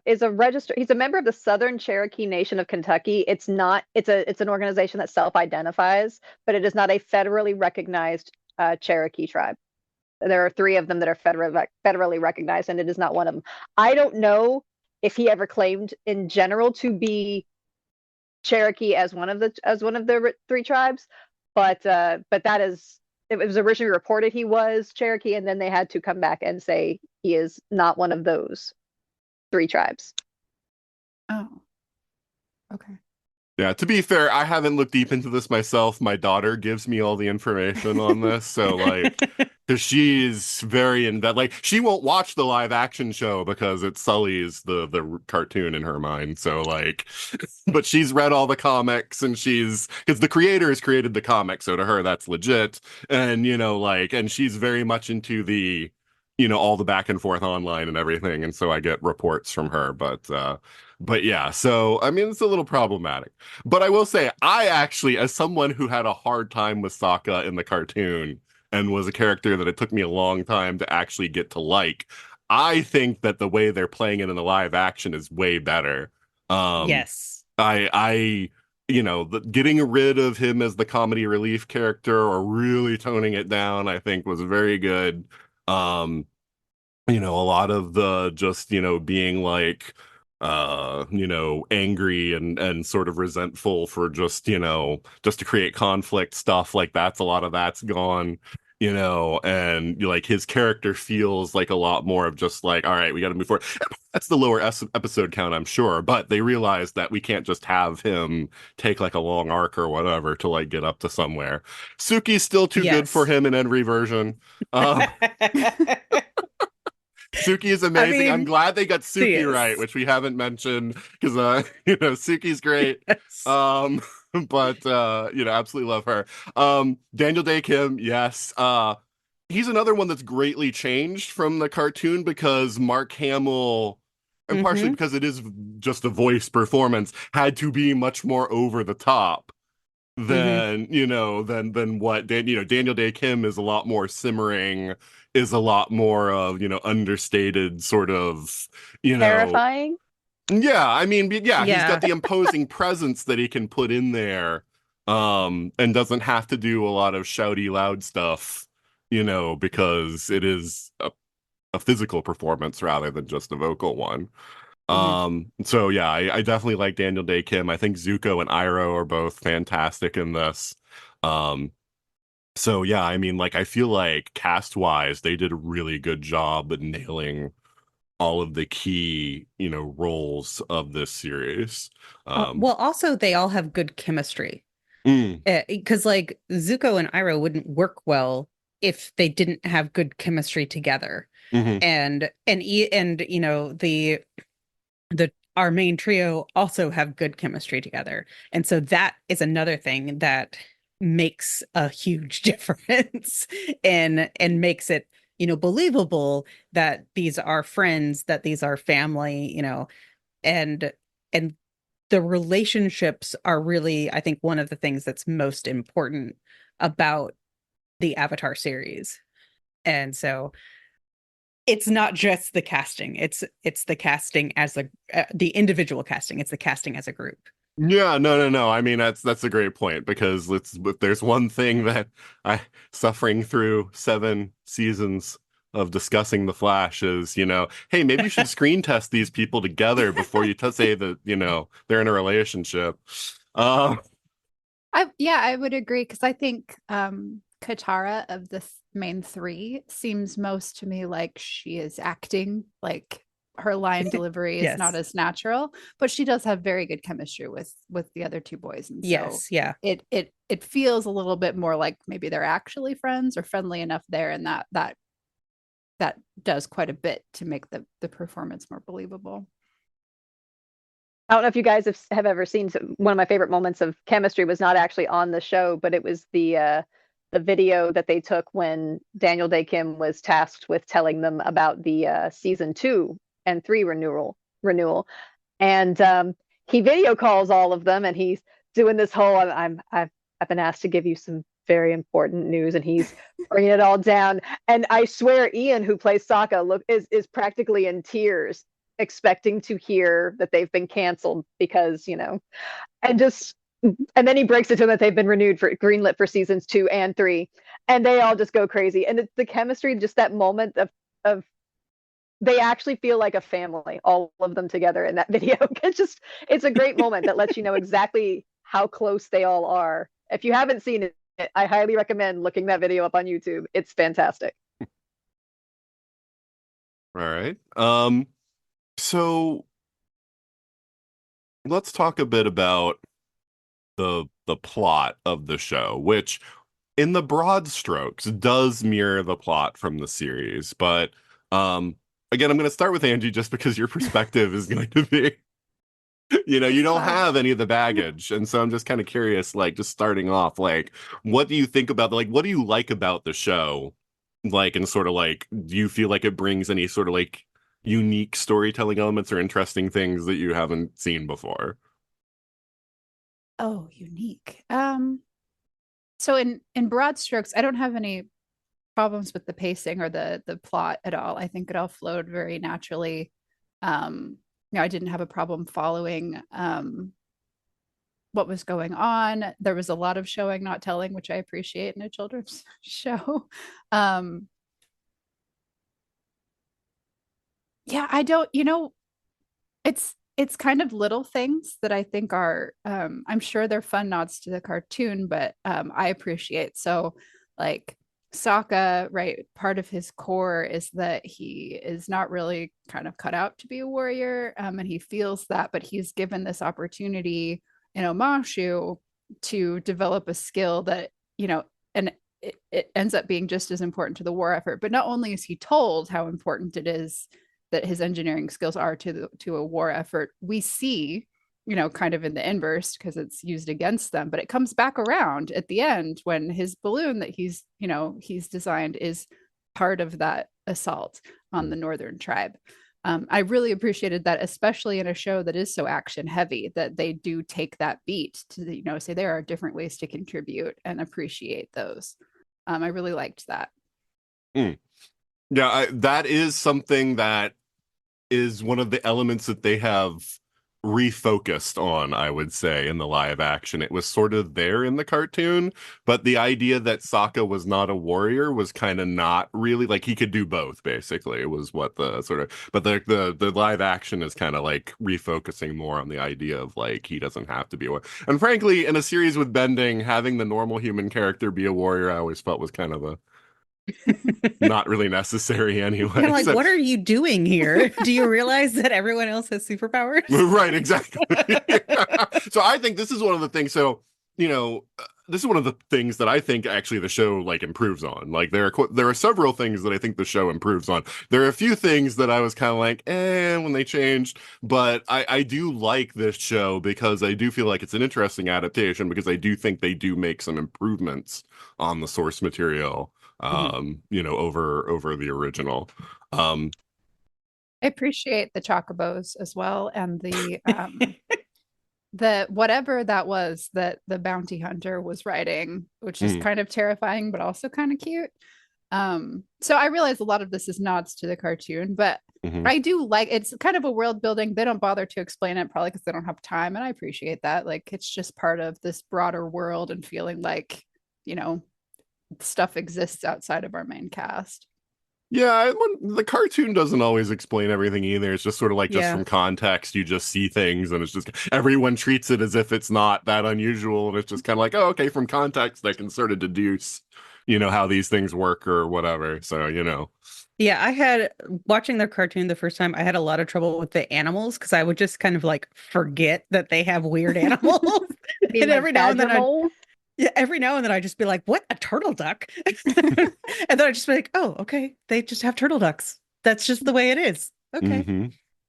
is a registered, he's a member of the Southern Cherokee Nation of Kentucky. It's an organization that self-identifies, but it is not a federally recognized Cherokee tribe. There are 3 of them that are federally recognized, and it is not one of them. I don't know if he ever claimed in general to be Cherokee as one of the 3 tribes, but that is. It was originally reported he was Cherokee, and then they had to come back and say he is not one of those 3 tribes. Oh, okay. Yeah, to be fair, I haven't looked deep into this myself. My daughter gives me all the information on this. So, like, because she's very in that, like, she won't watch the live action show because it sullies the cartoon in her mind. So, like, but she's read all the comics and because the creators created the comic. So to her, that's legit. And, you know, like, and she's very much into the, all the back and forth online and everything, and so I get reports from her. But yeah, so I mean, it's a little problematic. But I will say, I actually, as someone who had a hard time with Sokka in the cartoon and was a character that it took me a long time to actually get to like, I think that the way they're playing it in the live action is way better. Yes. Getting rid of him as the comedy relief character or really toning it down, I think was very good. A lot of the just, being like, angry and sort of resentful for just to create conflict stuff like that's a lot of that's gone, and like his character feels like a lot more of just like, all right, we got to move forward. That's the lower episode count, I'm sure, but they realized that we can't just have him take like a long arc or whatever to like get up to somewhere. Suki's still too good for him in every version. Suki is amazing. I'm glad they got Suki right, which we haven't mentioned because Suki's great. Yes. But absolutely love her. Daniel Day Kim, yes. He's another one that's greatly changed from the cartoon because Mark Hamill, and partially because it is just a voice performance, had to be much more over the top than than what Daniel Day Kim is a lot more simmering, is a lot more of understated sort of terrifying. Yeah, I mean, he's got the imposing presence that he can put in there, and doesn't have to do a lot of shouty loud stuff, because it is a physical performance rather than just a vocal one. So yeah, I definitely like Daniel Day Kim. I think Zuko and Iroh are both fantastic in this. So yeah, I mean, like, I feel like cast-wise, they did a really good job at nailing all of the key, roles of this series. Well, also they all have good chemistry. Because like Zuko and Iroh wouldn't work well if they didn't have good chemistry together. And the our main trio also have good chemistry together. And so that is another thing that makes a huge difference and makes it, believable that these are friends, that these are family, and the relationships are really, I think, one of the things that's most important about the Avatar series. And so it's not just the casting, it's the casting as the individual casting, it's the casting as a group. Yeah, no. I mean, that's a great point, because if there's one thing that suffering through 7 seasons of discussing The Flash is, hey, maybe you should screen test these people together before you say that, they're in a relationship. I would agree, because I think Katara of the main 3 seems most to me like she is acting, like her line delivery is not as natural, but she does have very good chemistry with the other 2 boys. And so it feels a little bit more like maybe they're actually friends or friendly enough there, and that does quite a bit to make the performance more believable. I don't know if you guys have ever seen, one of my favorite moments of chemistry was not actually on the show, but it was the video that they took when Daniel Day Kim was tasked with telling them about the season 2 and 3 renewal. And he video calls all of them, and he's doing this whole, I've been asked to give you some very important news, and he's bringing it all down. And I swear Ian, who plays Sokka, is practically in tears, expecting to hear that they've been canceled because, and then he breaks it to them that they've been greenlit for seasons 2 and 3, and they all just go crazy. And it's the chemistry, just that moment of they actually feel like a family, all of them together in that video. It's a great moment that lets you know exactly how close they all are. If you haven't seen it, I highly recommend looking that video up on YouTube. It's fantastic. All right. So let's talk a bit about the plot of the show, which in the broad strokes does mirror the plot from the series. But again, I'm going to start with Angie just because your perspective is going to be, you don't have any of the baggage. And so I'm just kind of curious, like, just starting off, like, what do you think about, like, what do you like about the show Like, and sort of like, do you feel like it brings any sort of like unique storytelling elements or interesting things that you haven't seen before? Oh, unique. So in broad strokes, I don't have any problems with the pacing or the plot at all. I think it all flowed very naturally. I didn't have a problem following what was going on. There was a lot of showing, not telling, which I appreciate in a children's show. Um, yeah, I don't, it's kind of little things that I think are I'm sure they're fun nods to the cartoon, but I appreciate. So like Sokka, right? Part of his core is that he is not really kind of cut out to be a warrior, and he feels that, but he's given this opportunity in Omashu to develop a skill that, and it ends up being just as important to the war effort. But not only is he told how important it is that his engineering skills are to a war effort, we see, kind of in the inverse because it's used against them, but it comes back around at the end when his balloon that he's designed is part of that assault on the northern tribe. I really appreciated that, especially in a show that is so action heavy, that they do take that beat to, say there are different ways to contribute and appreciate those. I really liked that. Mm. Yeah, that is something that is one of the elements that they have refocused on, I would say, in the live action. It was sort of there in the cartoon, but the idea that Sokka was not a warrior was kind of not really, like, he could do both, basically. It was what the sort of, but the live action is kind of like refocusing more on the idea of like he doesn't have to be a warrior. And frankly, in a series with bending, having the normal human character be a warrior, I always felt was kind of a not really necessary anyway. Kind of like, So, what are you doing here? Do you realize that everyone else has superpowers? right, exactly. So I think this is one of the things. So, this is one of the things that I think actually the show like improves on. Like there are several things that I think the show improves on. There are a few things that I was kind of like, when they changed, but I do like this show because I do feel like it's an interesting adaptation because I do think they do make some improvements on the source material, over the original. I appreciate the chocobos as well, and the whatever that was that the bounty hunter was riding, which is kind of terrifying but also kind of cute. So I realize a lot of this is nods to the cartoon, but I do like, it's kind of a world building. They don't bother to explain it, probably because they don't have time, and I appreciate that. Like, it's just part of this broader world and feeling like, stuff exists outside of our main cast. Yeah, the cartoon doesn't always explain everything either. It's just sort of like just Yeah. from context, you just see things, and it's just everyone treats it as if it's not that unusual, and it's just kind of like, oh, okay, from context, I can sort of deduce, how these things work or whatever. So, Yeah, I had watching the cartoon the first time, I had a lot of trouble with the animals because I would just kind of like forget that they have weird animals. Being And like every now and then badger moles? every now and then I just be like, what? A turtle duck? And then I just be like, oh, okay. They just have turtle ducks. That's just the way it is. Okay. hmm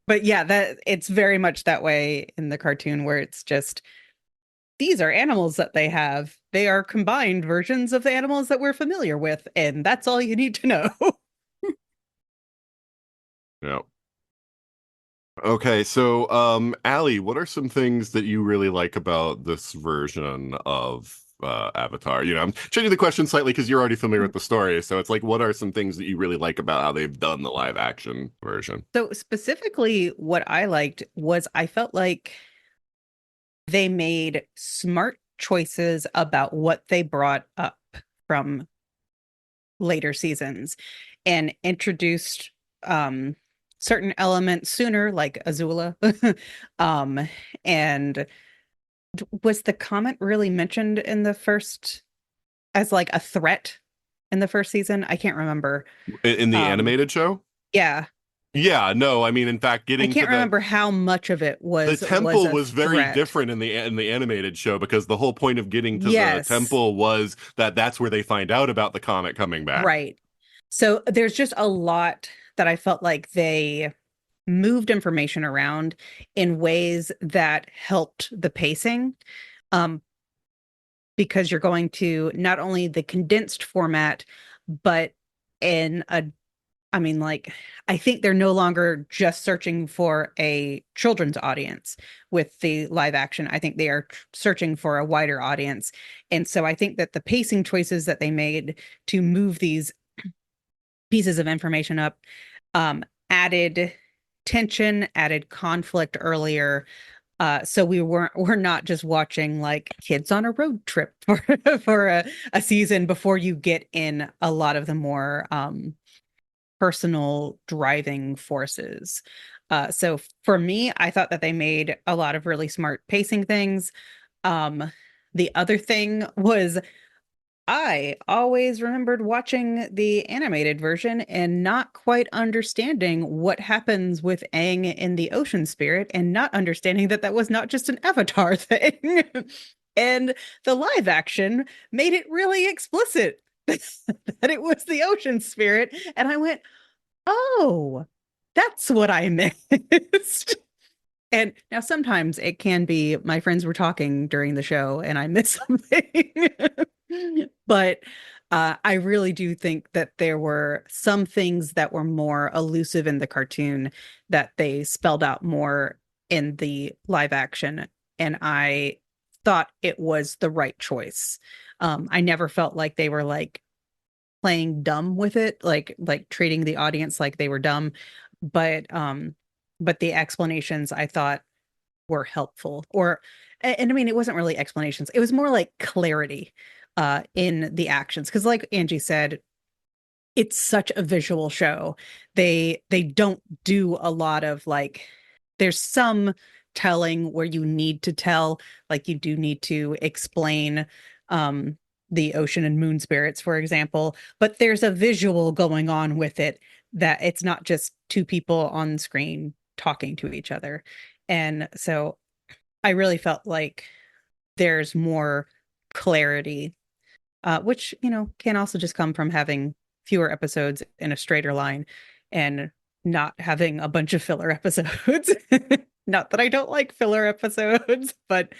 But yeah, that it's very much that way in the cartoon where it's just these are animals that they have. They are combined versions of the animals that we're familiar with, and that's all you need to know. Yeah. Okay, so Allie, what are some things that you really like about this version of Avatar? I'm changing the question slightly because you're already familiar with the story. So it's like, what are some things that you really like about how they've done the live action version? So specifically, what I liked was I felt like they made smart choices about what they brought up from later seasons and introduced certain elements sooner, like Azula. And was the comet really mentioned in the first as like a threat in the first season? I can't remember. In the Um, animated show? yeah, Yeah, no, I mean, in fact, I getting to can't remember how much of it the was temple a was very threat. different in the animated show because the whole point of getting to the Yes, temple was that's where they find out about the comet coming back. right. So there's just a lot that I felt like they moved information around in ways that helped the pacing. Um, because you're going to not only the condensed format, but in a, I mean, like, I think they're no longer just searching for a children's audience with the live action. I think they are searching for a wider audience. And so I think that the pacing choices that they made to move these pieces of information up added tension, added conflict earlier. So we're not just watching like kids on a road trip for a season before you get in a lot of the more personal driving forces. So for me, I thought that they made a lot of really smart pacing things. The other thing was I always remembered watching the animated version and not quite understanding what happens with Aang in the ocean spirit and not understanding that that was not just an Avatar thing. And the live action made it really explicit that it was the ocean spirit. And I went, oh, that's what I missed. And now sometimes it can be my friends were talking during the show and I missed something. But I really do think that there were some things that were more elusive in the cartoon that they spelled out more in the live action. And I thought it was the right choice. I never felt like they were like playing dumb with it, like treating the audience like they were dumb. But the explanations I thought were helpful. And I mean, it wasn't really explanations. It was more like clarity in the actions. Because like Angie said, it's such a visual show. They don't do a lot of like, there's some telling where you need to tell, like you do need to explain the ocean and moon spirits, for example, but there's a visual going on with it that it's not just two people on screen talking to each other. And so I really felt like there's more clarity, which, you know, can also just come from having fewer episodes in a straighter line and not having a bunch of filler episodes. Not that I don't like filler episodes, but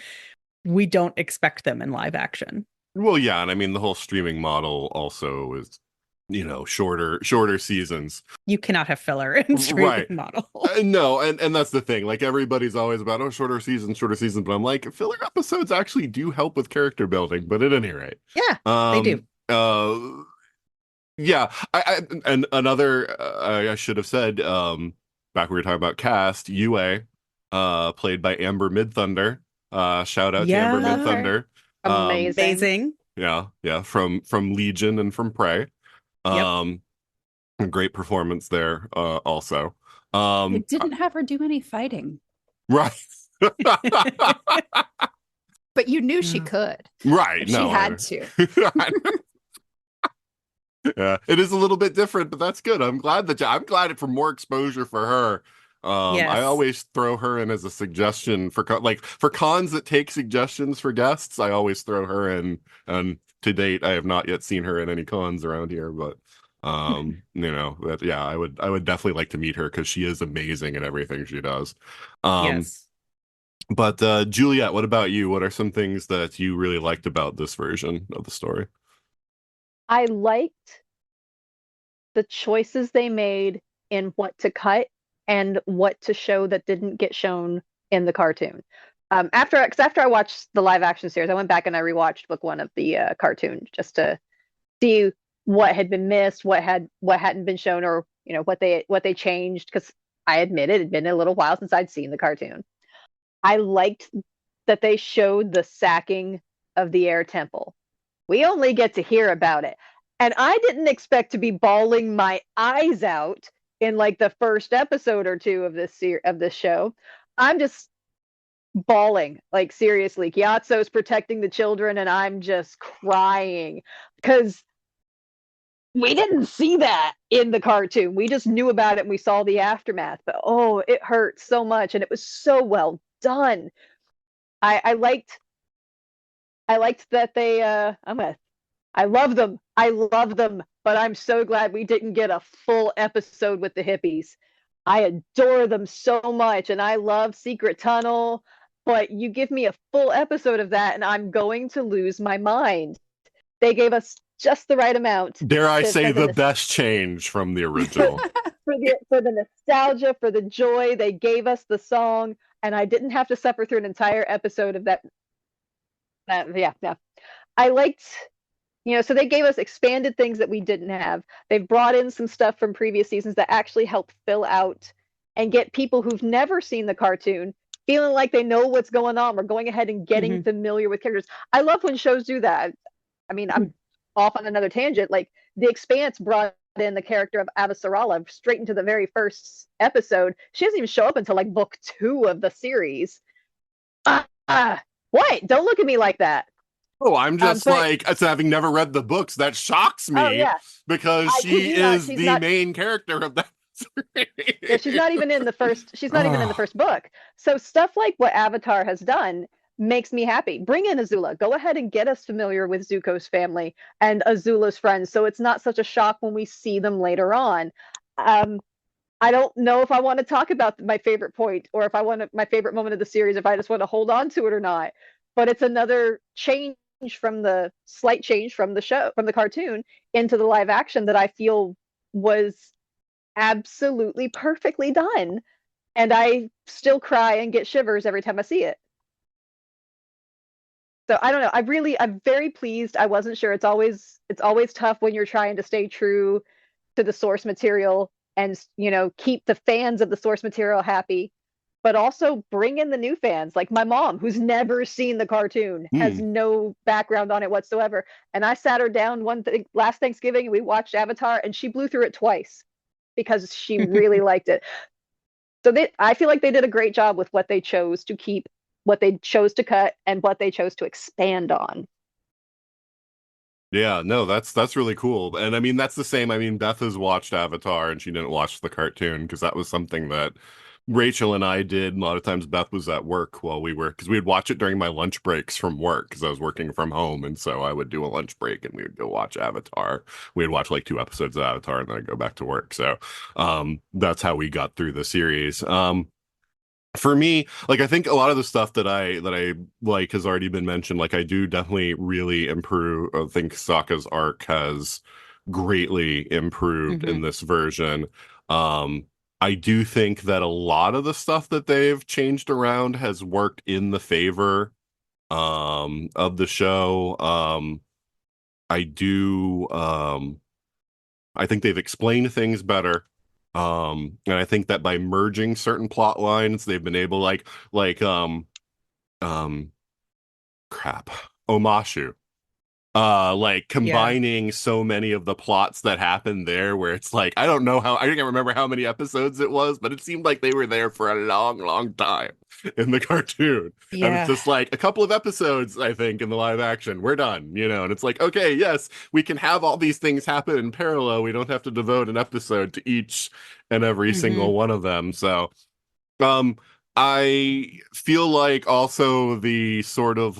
we don't expect them in live action. Well, yeah, and I mean the whole streaming model also is, you know, shorter seasons. You cannot have filler in streaming Right. model. No, and that's the thing. Like everybody's always about shorter seasons, but I'm like filler episodes actually do help with character building. But at any rate, Yeah, they do. Yeah, and another I should have said back when we were talking about cast, Yue, played by Amber Midthunder. Shout out to Amber Yeah. Midthunder. Amazing. Yeah, from Legion and from Prey. A great performance there, also. It didn't have her do any fighting, Right. but you knew she could. Right. She had to. Yeah, it is a little bit different, but that's good. I'm glad for more exposure for her. Yes. I always throw her in as a suggestion for for cons that take suggestions for guests. I always throw her in, and to date, I have not yet seen her in any cons around here. But you know, yeah, I would definitely like to meet her because she is amazing at everything she does. Yes. But Juliet, what about you? What are some things that you really liked about this version of the story? I liked the choices they made in what to cut and what to show that didn't get shown in the cartoon. After I watched the live action series, I went back and I rewatched book one of the cartoon just to see what had been missed, what hadn't been shown, or you know what they changed. Because I admit it had been a little while since I'd seen the cartoon. I liked that they showed the sacking of the air temple. We only get to hear about it. And I didn't expect to be bawling my eyes out in like the first episode or two of this show. I'm just bawling, like seriously. Gyatso's protecting the children and I'm just crying because we didn't see that in the cartoon. We just knew about it and we saw the aftermath. But oh, it hurt so much and it was so well done. I liked that they I love them, but I'm so glad we didn't get a full episode with the hippies. I adore them so much and I love Secret Tunnel, but you give me a full episode of that and I'm going to lose my mind. They gave us just the right amount. Dare I for say the the best change from the original. for the nostalgia, for the joy. They gave us the song, and I didn't have to suffer through an entire episode of that. Yeah. I liked, so they gave us expanded things that we didn't have. They've brought in some stuff from previous seasons that actually help fill out and get people who've never seen the cartoon feeling like they know what's going on. We're going ahead and getting familiar with characters. I love when shows do that. I mean, I'm off on another tangent. Like The Expanse brought in the character of Avasarala straight into the very first episode. She doesn't even show up until like book 2 of the series. What? Don't look at me like that. Oh, I'm just having never read the books, that shocks me because she is the main character of that series. Yeah, she's not even in the first book. So stuff like what Avatar has done makes me happy. Bring in Azula. Go ahead and get us familiar with Zuko's family and Azula's friends, so it's not such a shock when we see them later on. I don't know if I want to talk about my favorite point or if I want my favorite moment of the series, if I just want to hold on to it or not. But it's another slight change from the show, from the cartoon into the live action that I feel was absolutely perfectly done. And I still cry and get shivers every time I see it. So I don't know. I'm very pleased. I wasn't sure. It's always tough when you're trying to stay true to the source material and, keep the fans of the source material happy, but also bring in the new fans. Like my mom, who's never seen the cartoon, has no background on it whatsoever. And I sat her down last Thanksgiving and we watched Avatar, and she blew through it twice because she really liked it. So I feel like they did a great job with what they chose to keep, what they chose to cut, and what they chose to expand on. Yeah, no, that's really cool. And I mean, that's the same. I mean, Beth has watched Avatar and she didn't watch the cartoon because that was something that Rachel and I did. A lot of times Beth was at work because we would watch it during my lunch breaks from work because I was working from home. And so I would do a lunch break and we would go watch Avatar. We'd watch like 2 episodes of Avatar and then I'd go back to work. So that's how we got through the series. For me, like I think a lot of the stuff that I like has already been mentioned. Like I do definitely really improve. I think Sokka's arc has greatly improved in this version. I do think that a lot of the stuff that they've changed around has worked in the favor of the show. I think they've explained things better. And I think that by merging certain plot lines, they've been able Omashu. Combining so many of the plots that happened there where it's like, I can't remember how many episodes it was, but it seemed like they were there for a long, long time in the cartoon. Yeah. And it's just like a couple of episodes, I think, in the live action, we're done, and it's like, okay, yes, we can have all these things happen in parallel. We don't have to devote an episode to each and every single one of them. So, I feel like also the sort of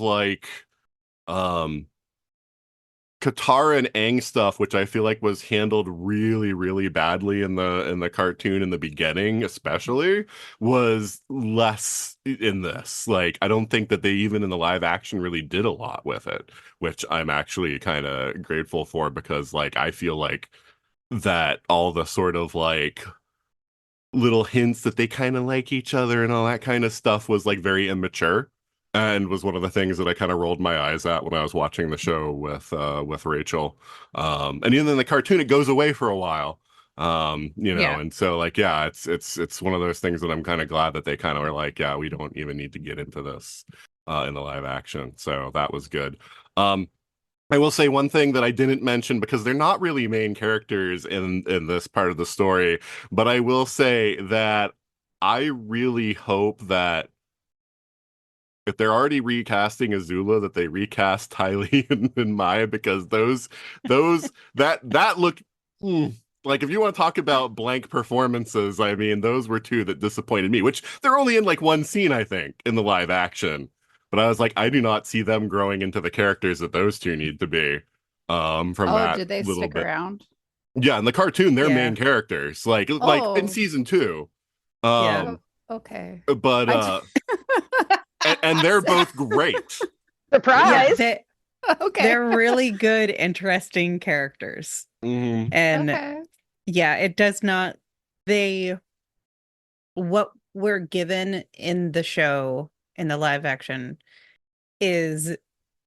Katara and Aang stuff, which I feel like was handled really, really badly in the cartoon in the beginning, especially, was less in this. Like, I don't think that they even in the live action really did a lot with it, which I'm actually kind of grateful for because, like, I feel like that all the sort of little hints that they kind of like each other and all that kind of stuff was like very immature. And was one of the things that I kind of rolled my eyes at when I was watching the show with Rachel. And even in the cartoon, it goes away for a while. And so it's one of those things that I'm kind of glad that they kind of were like, yeah, we don't even need to get into this in the live action. So that was good. I will say one thing that I didn't mention because they're not really main characters in this part of the story, but I will say that I really hope that if they're already recasting Azula, that they recast Tylee and Maya because that look like if you want to talk about blank performances, I mean those were 2 that disappointed me. Which they're only in like one scene, I think, in the live action. But I was like, I do not see them growing into the characters that those 2 need to be. Did they stick around? Yeah, in the cartoon, they're main characters. Like in season 2. Okay. But and they're both great. Surprise! Yeah, Okay. They're really good, interesting characters. Mhm. And Okay. yeah, it does not, they, what we're given in the show, in the live action, is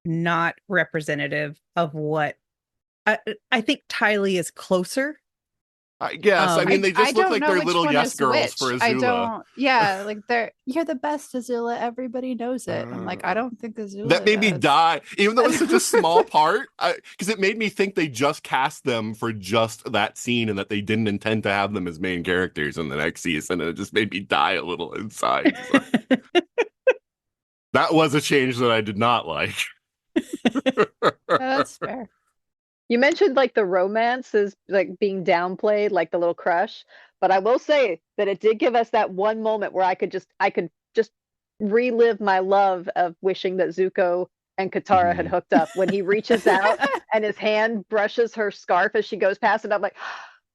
not representative of what I think Tylee is closer. I guess. I mean, they I just look don't like know they're which little one yes is girls which. for I Azula. don't. Yeah, like you're the best, Azula. Everybody knows it. I'm like, I don't think That Azula made me does. die, even though it's such a small part, because it made me think they just cast them for just that scene and that they didn't intend to have them as main characters in the next season. And it just made me die a little inside. So that was a change that I did not like. That's fair. You mentioned like the romance is like being downplayed, like the little crush, but I will say that it did give us that one moment where I could just relive my love of wishing that Zuko and Katara had hooked up when he reaches out and his hand brushes her scarf as she goes past it. I'm like,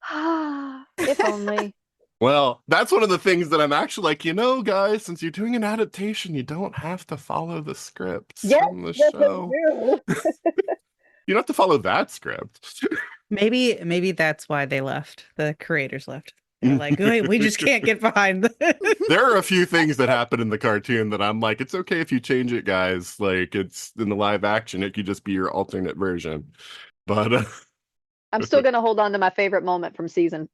ah, if only. Well, that's one of the things that I'm actually like, guys, since you're doing an adaptation, you don't have to follow the scripts Yes, from the yes, they show. do. You don't have to follow that script. Maybe that's why they left. The creators left. They're like, wait, we just can't get behind this. There are a few things that happen in the cartoon that I'm like, it's okay if you change it, guys. Like, it's in the live action, it could just be your alternate version. But I'm still gonna hold on to my favorite moment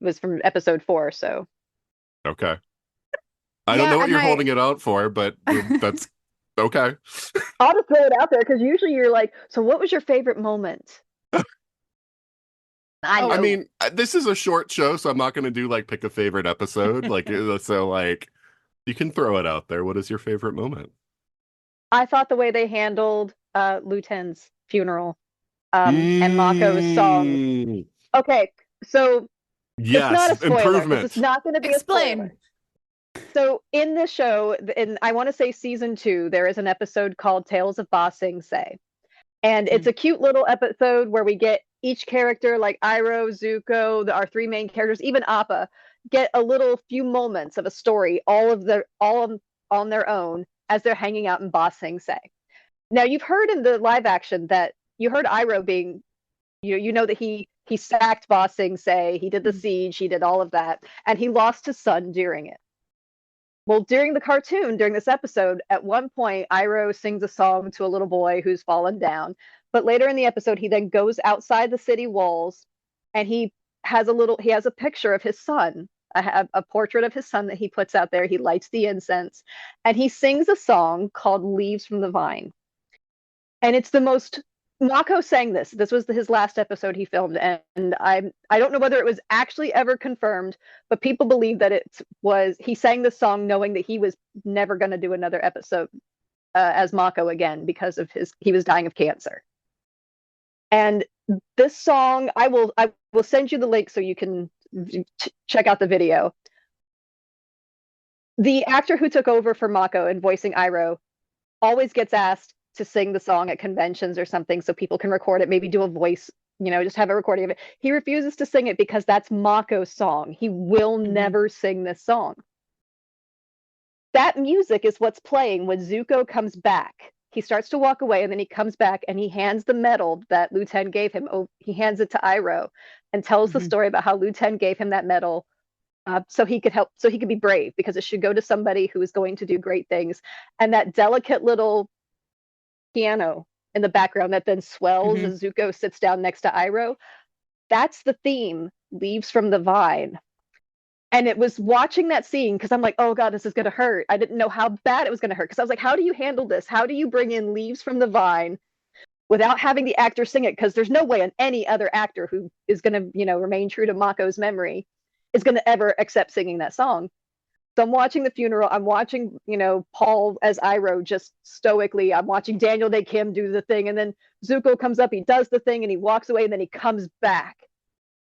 was from episode 4, so okay. I don't Yeah, know what and you're holding it out for, but that's okay. I'll just throw it out there because usually you're like, so what was your favorite moment? I Oh, know. I mean, this is a short show, so I'm not going to do like pick a favorite episode. Like, so like, you can throw it out there. What is your favorite moment? I thought the way they handled Luten's funeral and Mako's songs. Mm, Okay, so it's not a yes, spoiler. This is improvement. not going to be a spoiler. explain. So in the show, in I want to say season 2, there is an episode called Tales of Ba Sing Se. And it's a cute little episode where we get each character, like Iroh, Zuko, our 3 main characters, even Appa, get a little few moments of a story, on their own as they're hanging out in Ba Sing Se. Now you've heard in the live action that you heard Iroh being, you know that he sacked Ba Sing Se, he did the siege, he did all of that, and he lost his son during it. Well, during the cartoon, during this episode, at one point, Iroh sings a song to a little boy who's fallen down. But later in the episode, he then goes outside the city walls and he has a picture of his son, a portrait of his son that he puts out there. He lights the incense and he sings a song called Leaves from the Vine. And it's the most Mako sang this. This was his last episode he filmed, and I don't know whether it was actually ever confirmed, but people believe that he sang this song knowing that he was never going to do another episode as Mako again because of he was dying of cancer. And this song, I will send you the link so you can check out the video. The actor who took over for Mako and voicing Iroh always gets asked to sing the song at conventions or something so people can record it, maybe do a voice, just have a recording of it. He refuses to sing it because that's Mako's song. He will never sing this song. That music is what's playing when Zuko comes back. He starts to walk away and then he comes back and he hands the medal that Luten gave him. He hands it to Iroh and tells the story about how Luten gave him that medal so he could be brave, because it should go to somebody who is going to do great things. And that delicate little piano in the background that then swells as Zuko sits down next to Iroh, that's the theme, Leaves from the Vine. And it was watching that scene because I'm like, oh God, this is going to hurt. I didn't know how bad it was going to hurt because I was like, how do you handle this? How do you bring in Leaves from the Vine without having the actor sing it? Because there's no way any other actor who is going to, remain true to Mako's memory is going to ever accept singing that song. So I'm watching the funeral. I'm watching, Paul as Iroh just stoically. I'm watching Daniel Day Kim do the thing. And then Zuko comes up, he does the thing, and he walks away, and then he comes back.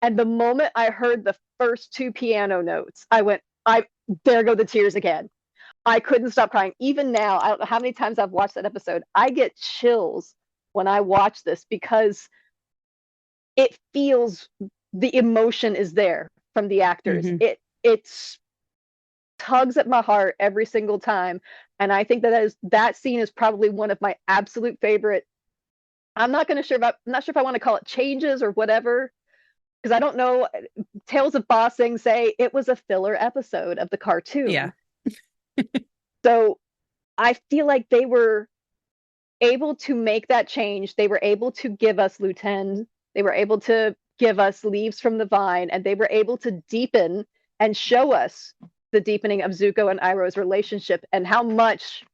And the moment I heard the first 2 piano notes, I went, there go the tears again. I couldn't stop crying. Even now, I don't know how many times I've watched that episode. I get chills when I watch this because it feels, the emotion is there from the actors. It's tugs at my heart every single time, and I think that scene is probably one of my absolute favorite I'm not sure if I want to call it changes or whatever, because I don't know. Tales of Ba Sing say it was a filler episode of the cartoon. Yeah. So I feel like they were able to make that change. They were able to give us Luten. They were able to give us Leaves from the Vine, and they were able to deepen and show us the deepening of Zuko and Iroh's relationship and how much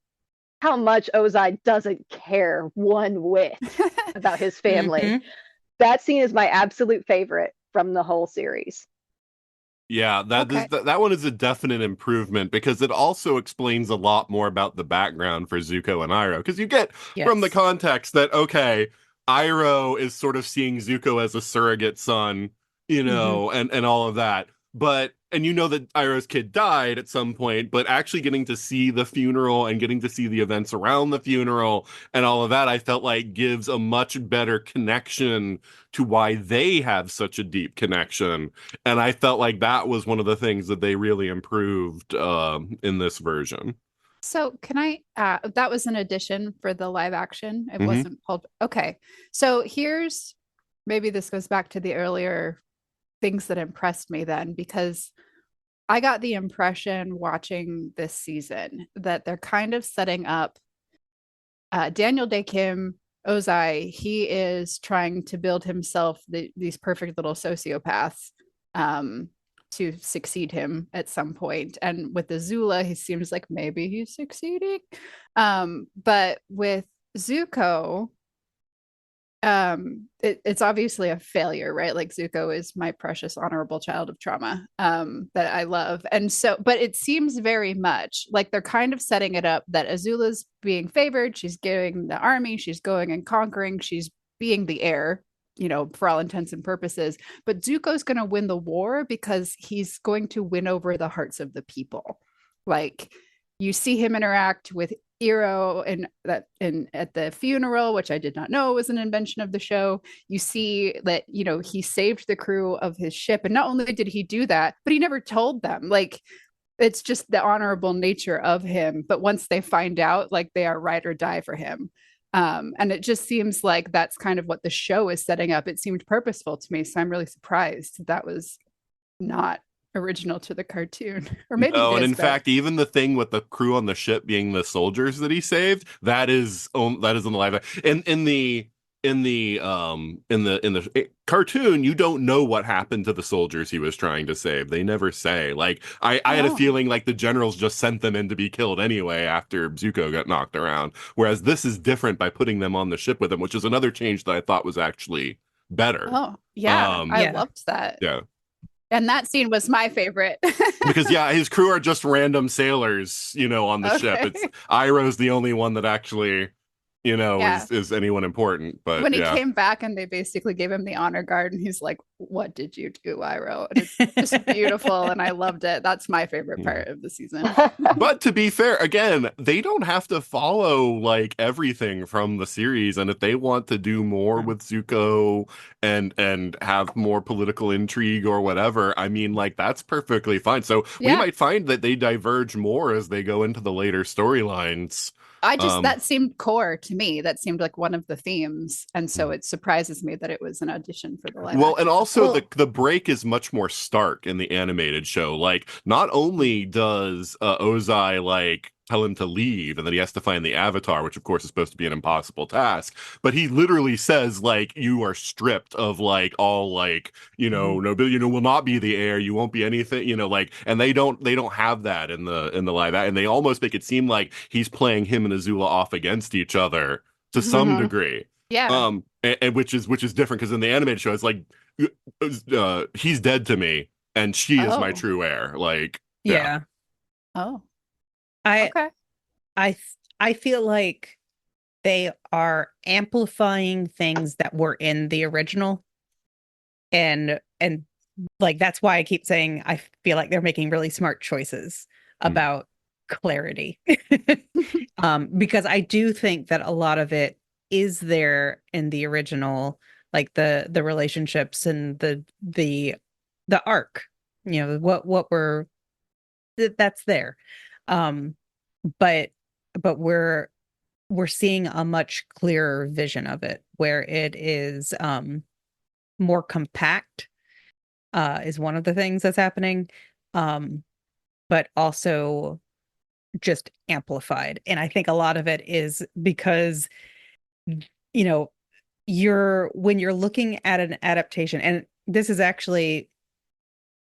Ozai doesn't care one whit about his family. Mhm. That scene is my absolute favorite from the whole series. Yeah, that one is a definite improvement because it also explains a lot more about the background for Zuko and Iroh. Because you get from the Yes. context that, okay, Iroh is sort of seeing Zuko as a surrogate son, and all of that. And you know that Iroh's kid died at some point, but actually getting to see the funeral and getting to see the events around the funeral and all of that, I felt like gives a much better connection to why they have such a deep connection. And I felt like that was one of the things that they really improved in this version. So can I, that was an addition for the live action. It Mhm. wasn't pulled. Okay. So maybe this goes back to the earlier things that impressed me then, because I got the impression watching this season that they're kind of setting up Daniel Day Kim, Ozai. He is trying to build himself these perfect little sociopaths to succeed him at some point. And with Azula, he seems like maybe he's succeeding. But with Zuko, it's obviously a failure, right? Like Zuko is my precious honorable child of trauma that I love. And so, but it seems very much like they're kind of setting it up that Azula's being favored, she's getting the army, she's going and conquering, she's being the heir, for all intents and purposes. But Zuko's going to win the war because he's going to win over the hearts of the people. Like, you see him interact with Iroh at the funeral, which I did not know was an invention of the show. You see that, he saved the crew of his ship. And not only did he do that, but he never told them. Like, it's just the honorable nature of him. But once they find out, like, they are ride or die for him. And it just seems like that's kind of what the show is setting up. It seemed purposeful to me. So I'm really surprised that was not original to the cartoon. Or maybe No, it and is, in fact, even the thing with the crew on the ship being the soldiers that he saved, that is in the live. In the cartoon, you don't know what happened to the soldiers he was trying to save. They never say. Like, I had a feeling like the generals just sent them in to be killed anyway after Zuko got knocked around. Whereas this is different by putting them on the ship with him, which is another change that I thought was actually better. Oh, yeah. I Yeah. loved that. Yeah. And that scene was my favorite. Because his crew are just random sailors, on the ship. It's Iroh's the only one that actually, is anyone important. But when he came back and they basically gave him the honor guard, and he's like, "What did you do, Iroh?" And it's just beautiful, and I loved it. That's my favorite part of the season. But to be fair, again, they don't have to follow like everything from the series, and if they want to do more with Zuko and have more political intrigue or whatever, I mean, like, that's perfectly fine. So we might find that they diverge more as they go into the later storylines. That seemed core to me. That seemed like one of the themes. And so it surprises me that it was an audition for the live action. And also the break is much more stark in the animated show. Like, not only does Ozai like tell him to leave and then he has to find the avatar, which of course is supposed to be an impossible task, but he literally says, like, you are stripped of like all like, nobility, will not be the heir, you won't be anything, like, and they don't have that in the live act, and they almost make it seem like he's playing him and Azula off against each other to some degree. Yeah. And which is different because in the animated show it's like he's dead to me and she is my true heir. Like, yeah. Oh. I feel like they are amplifying things that were in the original, and like that's why I keep saying I feel like they're making really smart choices about clarity. Because I do think that a lot of it is there in the original, like the relationships and the arc, what we're that's there. But we're we're seeing a much clearer vision of it, where it is more compact, is one of the things that's happening, but also just amplified. And I think a lot of it is because, you know, when you're looking at an adaptation, and this is actually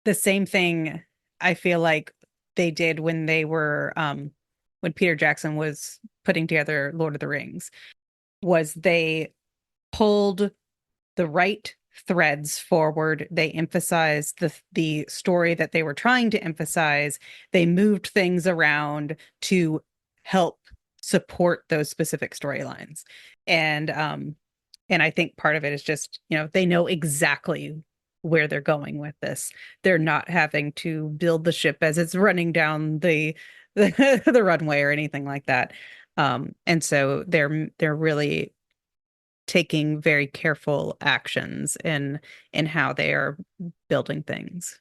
the same thing I feel like they did when they were when Peter Jackson was putting together Lord of the Rings, was they pulled the right threads forward. They emphasized the story that they were trying to emphasize. They moved things around to help support those specific storylines. And I think part of it is just, they know exactly where they're going with this. They're not having to build the ship as it's running down the the runway or anything like that. And so they're really taking very careful actions in how they are building things.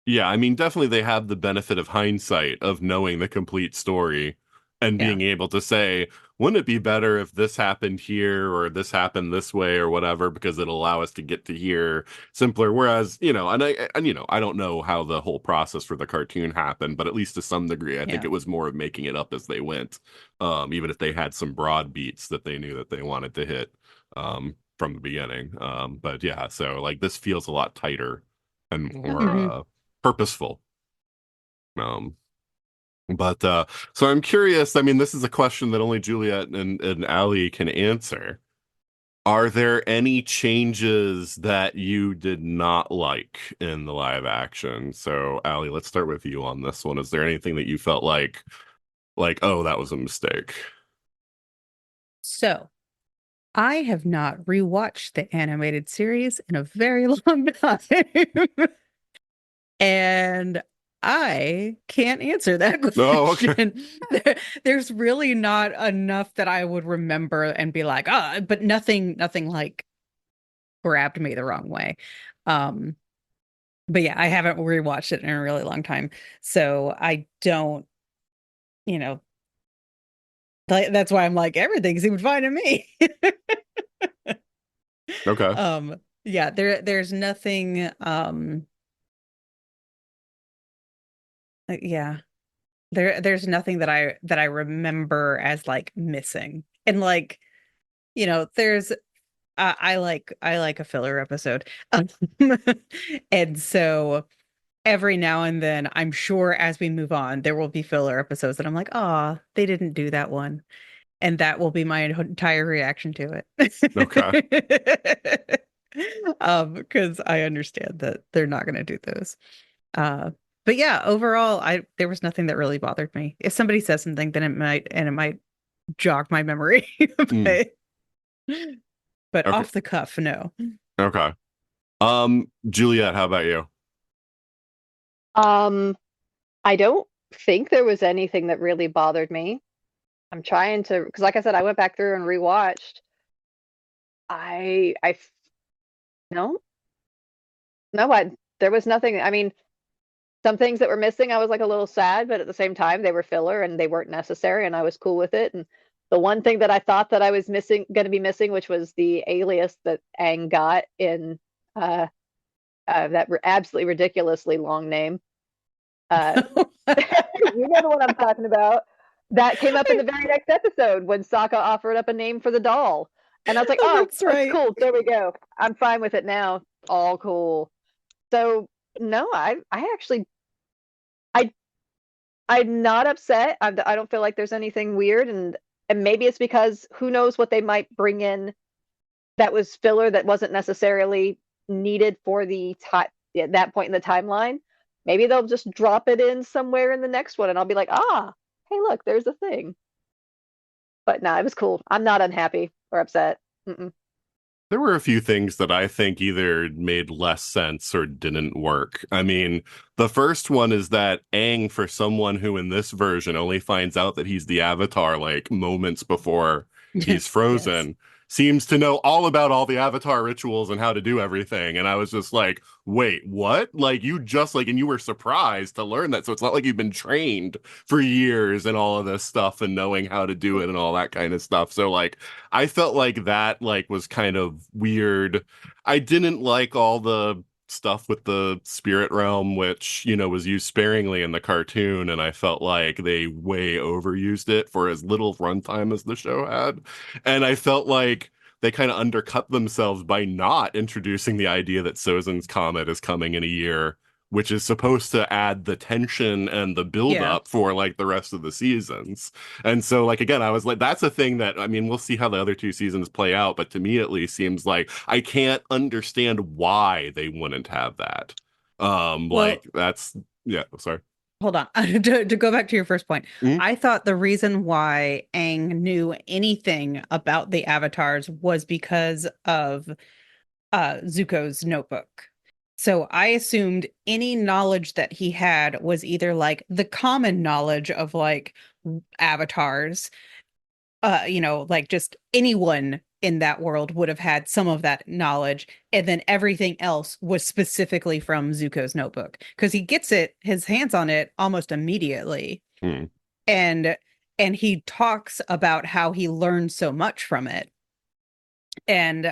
Yeah, I mean, definitely they have the benefit of hindsight of knowing the complete story and being able to say, wouldn't it be better if this happened here or this happened this way or whatever, because it'll allow us to get to here simpler. Whereas, I don't know how the whole process for the cartoon happened, but at least to some degree, I think it was more of making it up as they went. Even if they had some broad beats that they knew that they wanted to hit from the beginning. But yeah, so like this feels a lot tighter and more purposeful. But so I'm curious, I mean, this is a question that only Juliet and Allie can answer. Are there any changes that you did not like in the live action? So Allie, let's start with you on this one. Is there anything that you felt like, oh, that was a mistake? So I have not rewatched the animated series in a very long time. And I can't answer that question. Oh, okay. There's really not enough that I would remember and be like, but nothing like grabbed me the wrong way. But yeah, I haven't rewatched it in a really long time. So I don't, that's why I'm like, everything seemed fine to me. Okay. Yeah, there's nothing, yeah. There's nothing that I remember as like missing. And like, there's I like a filler episode. And so every now and then, I'm sure as we move on, there will be filler episodes that I'm like, oh, they didn't do that one. And that will be my entire reaction to it. Okay. Because I understand that they're not going to do those. But yeah, overall, there was nothing that really bothered me. If somebody says something, then it might jog my memory. But Okay. off the cuff, no. Okay. Juliet, how about you? I don't think there was anything that really bothered me. I'm trying to, because like I said, I went back through and rewatched. No, there was nothing. I mean, some things that were missing, I was like a little sad, but at the same time, they were filler and they weren't necessary, and I was cool with it. And the one thing that I thought that I was going to be missing, which was the alias that Aang got in that absolutely ridiculously long name. You know the one I'm talking about. That came up in the very next episode when Sokka offered up a name for the doll. And I was like, oh, that's right. Cool. There we go. I'm fine with it now. All cool. So no, I'm not upset. I don't feel like there's anything weird, and maybe it's because who knows what they might bring in that was filler that wasn't necessarily needed for the at that point in the timeline. Maybe they'll just drop it in somewhere in the next one, and I'll be like, hey, look, there's a thing. But no, it was cool. I'm not unhappy or upset. Mm-mm. There were a few things that I think either made less sense or didn't work. I mean, the first one is that Aang, for someone who in this version only finds out that he's the Avatar like moments before he's frozen, Yes. seems to know all about all the Avatar rituals and how to do everything. And I was just like, wait, what? Like, you just like, and you were surprised to learn that. So it's not like you've been trained for years and all of this stuff and knowing how to do it and all that kind of stuff. So like, I felt like that like was kind of weird. I didn't like all the stuff with the spirit realm, which, you know, was used sparingly in the cartoon, and I felt like they way overused it for as little runtime as the show had. And I felt like they kind of undercut themselves by not introducing the idea that Sozin's Comet is coming in a year, which is supposed to add the tension and the build up for like the rest of the seasons. And so like, again, I was like, that's a thing that, I mean, we'll see how the other two seasons play out, but to me at least seems like I can't understand why they wouldn't have that. Like that's, yeah, sorry. Hold on. To go back to your first point, I thought the reason why Aang knew anything about the avatars was because of Zuko's notebook. So I assumed any knowledge that he had was either like the common knowledge of like avatars, you know, like just anyone in that world would have had some of that knowledge, and then everything else was specifically from Zuko's notebook, because he gets his hands on it almost immediately. And he talks about how he learned so much from it. And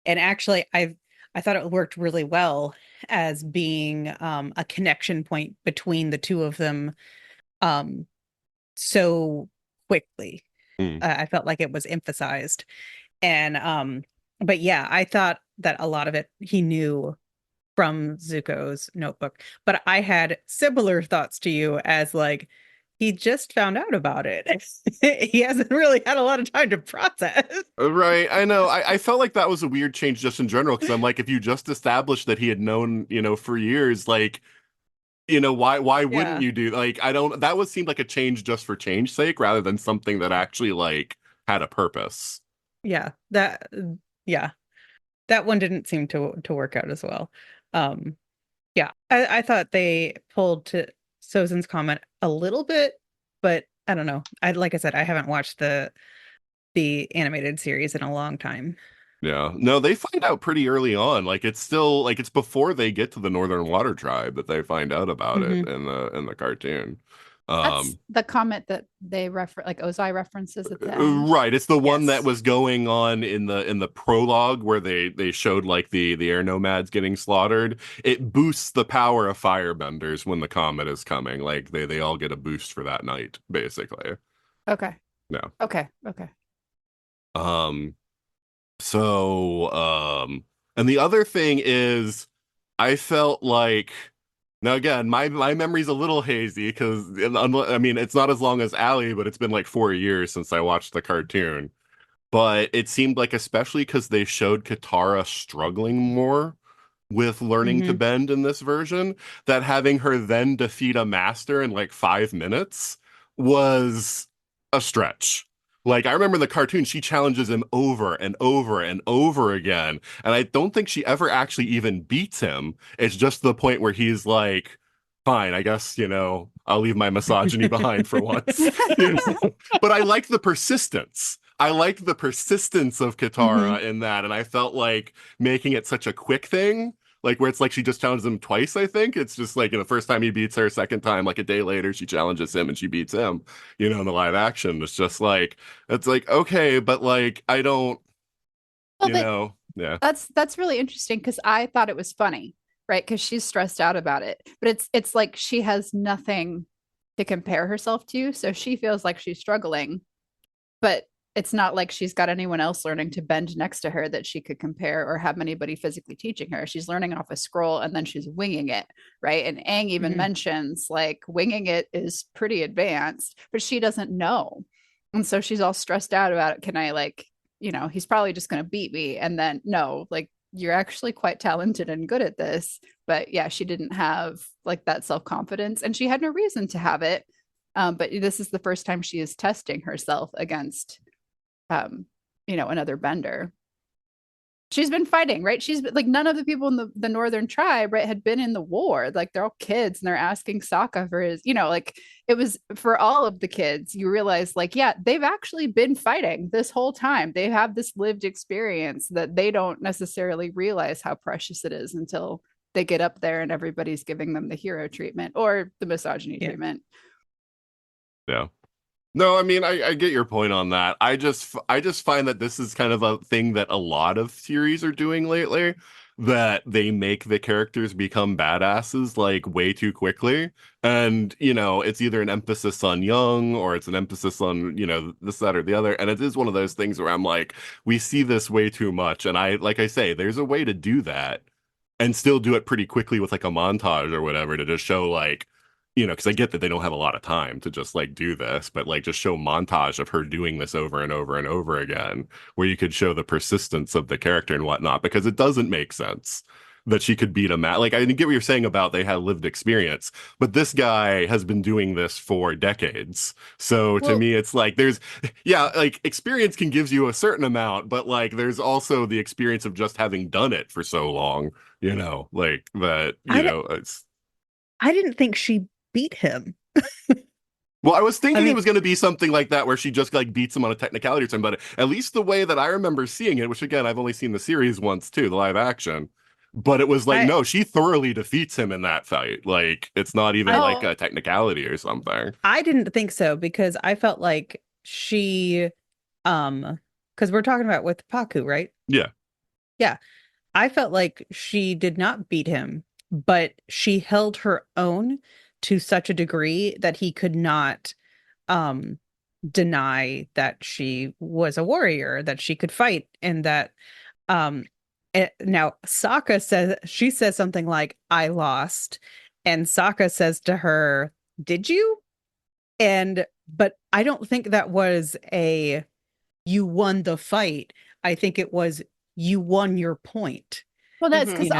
actually I thought it worked really well as being a connection point between the two of them so quickly. I felt like it was emphasized. And but yeah, I thought that a lot of it he knew from Zuko's notebook. But I had similar thoughts to you, as like, he just found out about it. He hasn't really had a lot of time to process. Right. I know. I felt like that was a weird change just in general, because I'm like, if you just established that he had known, you know, for years, like, you know, why wouldn't you do, like, I don't, that seemed like a change just for change sake rather than something that actually like had a purpose. Yeah, that one didn't seem to work out as well. Yeah, I thought they pulled to Sozin's Comet a little bit, but I don't know. Like I said, I haven't watched the animated series in a long time. Yeah. No, they find out pretty early on. Like it's still like it's before they get to the Northern Water Tribe that they find out about it in the cartoon. That's the comment that they refer, like Ozai references at the end. Right. It's the one that was going on in the prologue where they showed like the air nomads getting slaughtered. It boosts the power of firebenders when the comet is coming. Like they all get a boost for that night, basically. Okay. Yeah. Okay. So and the other thing is I felt like, now again, my memory's a little hazy because I mean it's not as long as Allie, but it's been like 4 years since I watched the cartoon. But it seemed like, especially because they showed Katara struggling more with learning to bend in this version, that having her then defeat a master in like 5 minutes was a stretch. Like, I remember in the cartoon, she challenges him over and over and over again. And I don't think she ever actually even beats him. It's just the point where he's like, fine, I guess, you know, I'll leave my misogyny behind for once. You know? But I like the persistence. I like the persistence of Katara in that. And I felt like making it such a quick thing, like where it's like she just challenges him twice, I think. It's just like, you know, first time he beats her, second time, like a day later, she challenges him and she beats him, you know, in the live action. It's just like, it's like, okay, but like, I don't, you know, yeah. That's really interesting because I thought it was funny, right? Because she's stressed out about it. But it's like she has nothing to compare herself to. So she feels like she's struggling. But it's not like she's got anyone else learning to bend next to her that she could compare or have anybody physically teaching her. She's learning off a scroll and then she's winging it, right? And Aang even mentions like winging it is pretty advanced, but she doesn't know. And so she's all stressed out about it. Can I, like, you know, he's probably just going to beat me. And then no, like, you're actually quite talented and good at this. But yeah, she didn't have like that self-confidence, and she had no reason to have it. But this is the first time she is testing herself against you know, another bender. she's been fighting, right? She's been, like, none of the people in the northern tribe, right, had been in the war. Like, they're all kids and they're asking Sokka for his, like, it was for all of the kids. You realize, like, yeah, they've actually been fighting this whole time. They have this lived experience that they don't necessarily realize how precious it is until they get up there and everybody's giving them the hero treatment or the misogyny treatment. Yeah. No, I mean, I get your point on that. I just find that this is kind of a thing that a lot of series are doing lately, that they make the characters become badasses like way too quickly. And, it's either an emphasis on young or it's an emphasis on, this, that, or the other. And it is one of those things where I'm like, we see this way too much. And like I say, there's a way to do that and still do it pretty quickly with like a montage or whatever to just show like, because I get that they don't have a lot of time to just like do this, but like just show montage of her doing this over and over and over again, where you could show the persistence of the character and whatnot, because it doesn't make sense that she could beat a man. Like, I get what you're saying about they had lived experience, but this guy has been doing this for decades. So to me, it's like like experience can give you a certain amount, but like there's also the experience of just having done it for so long, like that, it's. I didn't think she beat him. Well, I was thinking it was going to be something like that where she just like beats him on a technicality or something, but at least the way that I remember seeing it, which again, I've only seen the series once too, the live action, but it was like, no, she thoroughly defeats him in that fight. Like, it's not even like a technicality or something. I didn't think so, because I felt like she, because we're talking about with Paku, right? Yeah. Yeah. I felt like she did not beat him, but she held her own to such a degree that he could not deny that she was a warrior, that she could fight, and that now Sokka says something like, "I lost," and Sokka says to her, "Did you?" But I don't think that was a "you won the fight." I think it was "you won your point." Well, that's because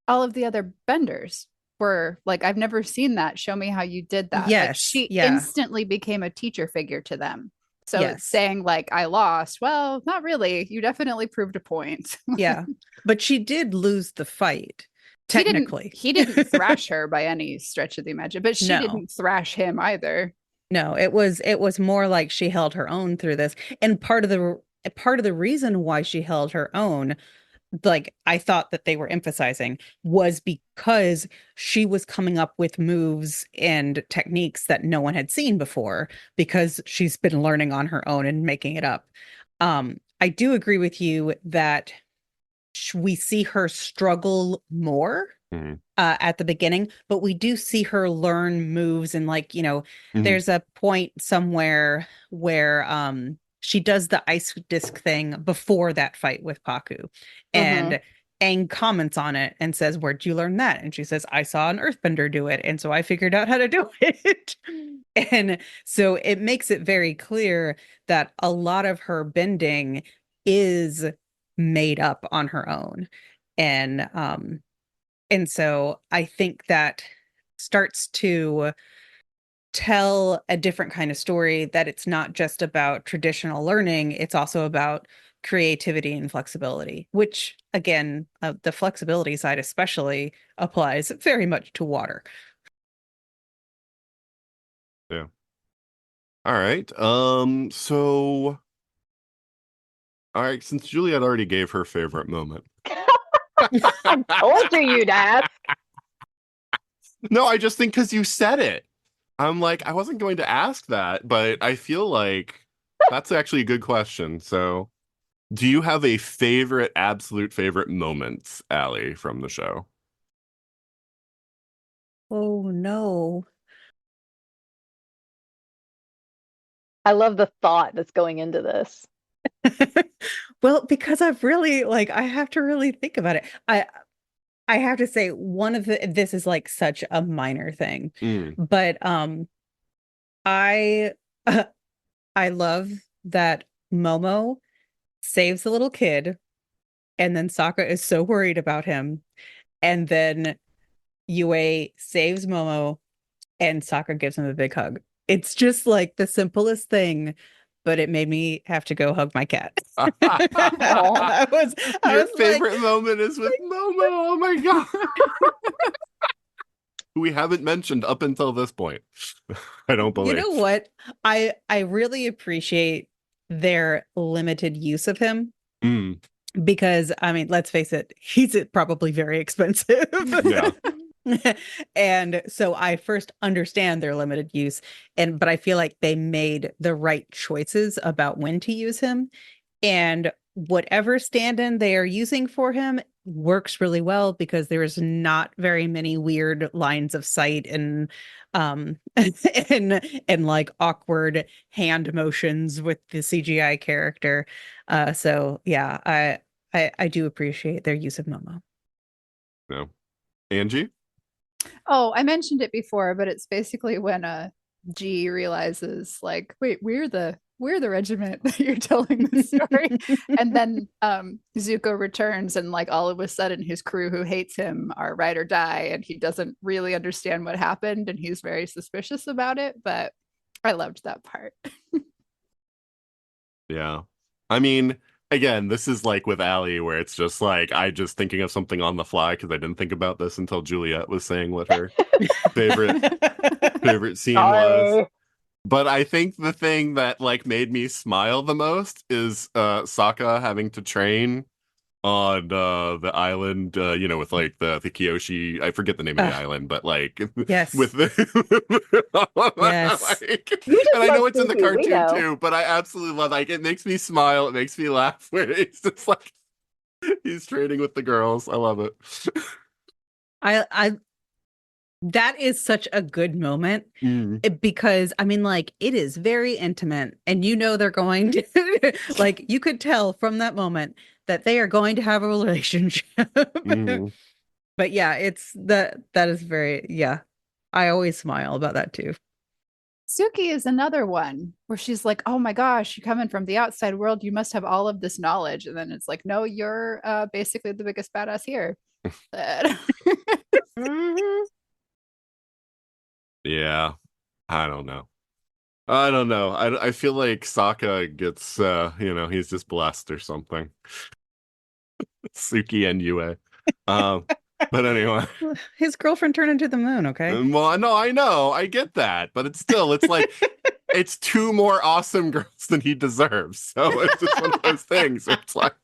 all of the other benders were like, I've never seen that. Show me how you did that. Yes, like she instantly became a teacher figure to them. So saying like, I lost, well, not really. You definitely proved a point. Yeah, but she did lose the fight. Technically, he didn't thrash her by any stretch of the imagination, but she didn't thrash him either. No, it was more like she held her own through this, and part of the reason why she held her own, like I thought that they were emphasizing, was because she was coming up with moves and techniques that no one had seen before, because she's been learning on her own and making it up. I do agree with you that we see her struggle more at the beginning, but we do see her learn moves, and like, there's a point somewhere where she does the ice disc thing before that fight with Paku, and Aang comments on it and says, "Where'd you learn that?" And she says, "I saw an earthbender do it, and so I figured out how to do it." And so it makes it very clear that a lot of her bending is made up on her own. And so I think that starts to tell a different kind of story, that it's not just about traditional learning, it's also about creativity and flexibility, which again, the flexibility side especially applies very much to water. Yeah. All right. So all right, since Juliet already gave her favorite moment. I told you'd ask. No, I just think because you said it. I'm like, I wasn't going to ask that, but I feel like that's actually a good question. So, do you have a absolute favorite moment, Allie, from the show? Oh, no. I love the thought that's going into this. Well, because I've really I have to really think about it. I have to say this is like such a minor thing, but I I love that Momo saves the little kid, and then Sokka is so worried about him, and then Yue saves Momo, and Sokka gives him a big hug. It's just like the simplest thing, but it made me have to go hug my cat. Your I was favorite moment is with Momo. Oh my god. We haven't mentioned up until this point. I don't believe. You know what? I really appreciate their limited use of him. Mm. Because, I mean, let's face it, he's probably very expensive. Yeah. And so I first understand their limited use, but I feel like they made the right choices about when to use him. And whatever stand-in they are using for him works really well because there's not very many weird lines of sight and and like awkward hand motions with the CGI character. So yeah, I do appreciate their use of Momo. No. Angie? Oh, I mentioned it before, but it's basically when G realizes, like, wait, we're the regiment that you're telling the story. And then Zuko returns, and like all of a sudden his crew who hates him are ride or die, and he doesn't really understand what happened, and he's very suspicious about it. But I loved that part. Yeah. I mean, again, this is like with Allie, where it's just like I just thinking of something on the fly because I didn't think about this until Juliet was saying what her favorite scene was. But I think the thing that like made me smile the most is Sokka having to train on the island, with like the Kyoshi. I forget the name of the island, but like yes, with the yes. And I know it's in the cartoon too, but I absolutely love like it makes me smile, it makes me laugh where it's just like he's training with the girls. I love it. I that is such a good moment because I mean, like, it is very intimate, and they're going to like, you could tell from that moment that they are going to have a relationship. But yeah, it's that is very, yeah. I always smile about that too. Suki is another one where she's like, oh my gosh, you're coming from the outside world, you must have all of this knowledge. And then it's like, no, you're basically the biggest badass here. Yeah, I don't know. I feel like Sokka gets he's just blessed or something. Suki and Yue. But anyway, his girlfriend turned into the moon. Okay. Well, no, I know, I get that, but it's like it's two more awesome girls than he deserves. So it's just one of those things. It's like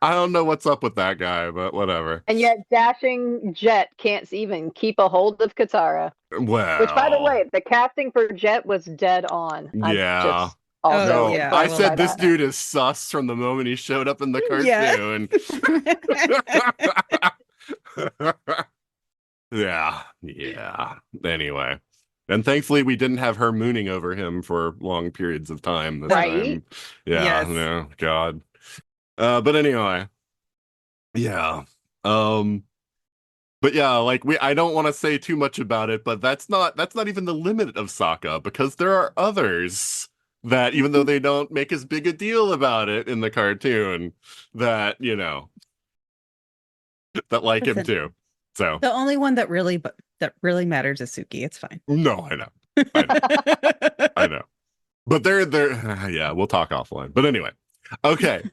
I don't know what's up with that guy, but whatever. And yet, dashing Jet can't even keep a hold of Katara. Well, which, by the way, the casting for Jet was dead on. Yeah. I said this dude is sus from the moment he showed up in the cartoon. Yeah. Anyway. And thankfully we didn't have her mooning over him for long periods of time this time. Yeah, yes. No, God. But anyway. Yeah. But yeah, like I don't want to say too much about it, but that's not even the limit of Sokka, because there are others that, even though they don't make as big a deal about it in the cartoon, that that like him too. So the only one that really matters is Suki. It's fine. No, I know. I know. But they're yeah, we'll talk offline. But anyway, okay.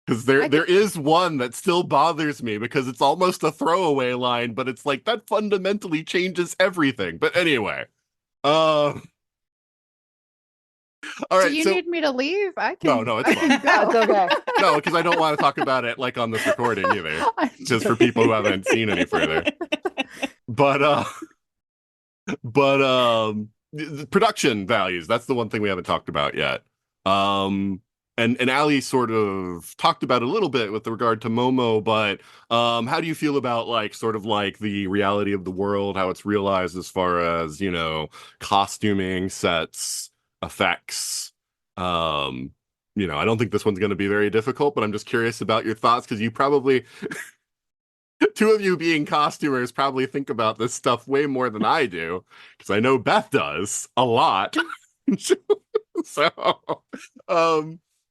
Because there is one that still bothers me because it's almost a throwaway line, but it's like that fundamentally changes everything. But anyway, all right. Do you need me to leave? I can. No, it's fine. It's okay. No, because I don't want to talk about it like on this recording either, just for people who haven't seen any further. But the production values, that's the one thing we haven't talked about yet. And Ali sort of talked about it a little bit with regard to Momo, but how do you feel about like sort of like the reality of the world, how it's realized as far as, costuming, sets, effects? I don't think this one's going to be very difficult, but I'm just curious about your thoughts, because you probably, two of you being costumers, probably think about this stuff way more than I do, because I know Beth does a lot. So,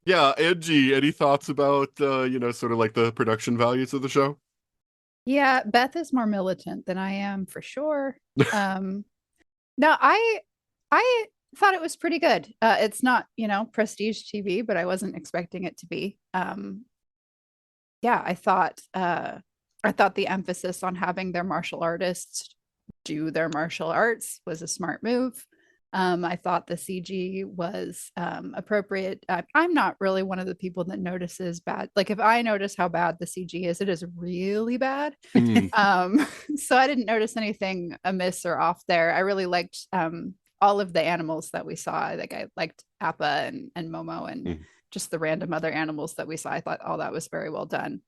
yeah, Angie, any thoughts about, sort of like the production values of the show? Yeah, Beth is more militant than I am, for sure. No, I thought it was pretty good. It's not, prestige TV, but I wasn't expecting it to be. Yeah, I thought the emphasis on having their martial artists do their martial arts was a smart move. I thought the CG was appropriate. I'm not really one of the people that notices bad. Like if I notice how bad the CG is, it is really bad. So I didn't notice anything amiss or off there. I really liked all of the animals that we saw. I liked Appa and Momo and just the random other animals that we saw. I thought all that was very well done.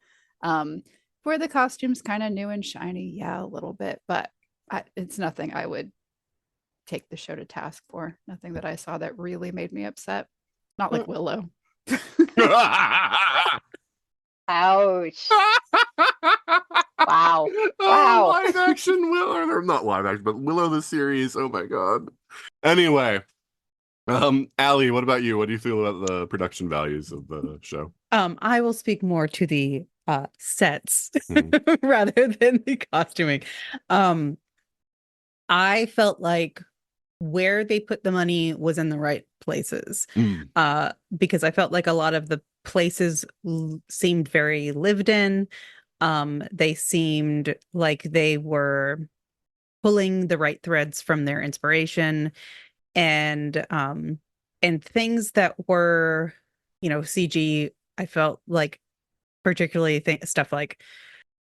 Were the costumes kind of new and shiny? Yeah, a little bit, but it's nothing I would take the show to task for. Nothing that I saw that really made me upset. Not like Willow. Ouch. Wow. Wow. Live action Willow. Or not live action, but Willow the series. Oh my god. Anyway, Allie, what about you? What do you feel about the production values of the show? I will speak more to the sets rather than the costuming. I felt like where they put the money was in the right places, because I felt like a lot of the places seemed very lived in. They seemed like they were pulling the right threads from their inspiration, and things that were, CG. I felt like particularly stuff like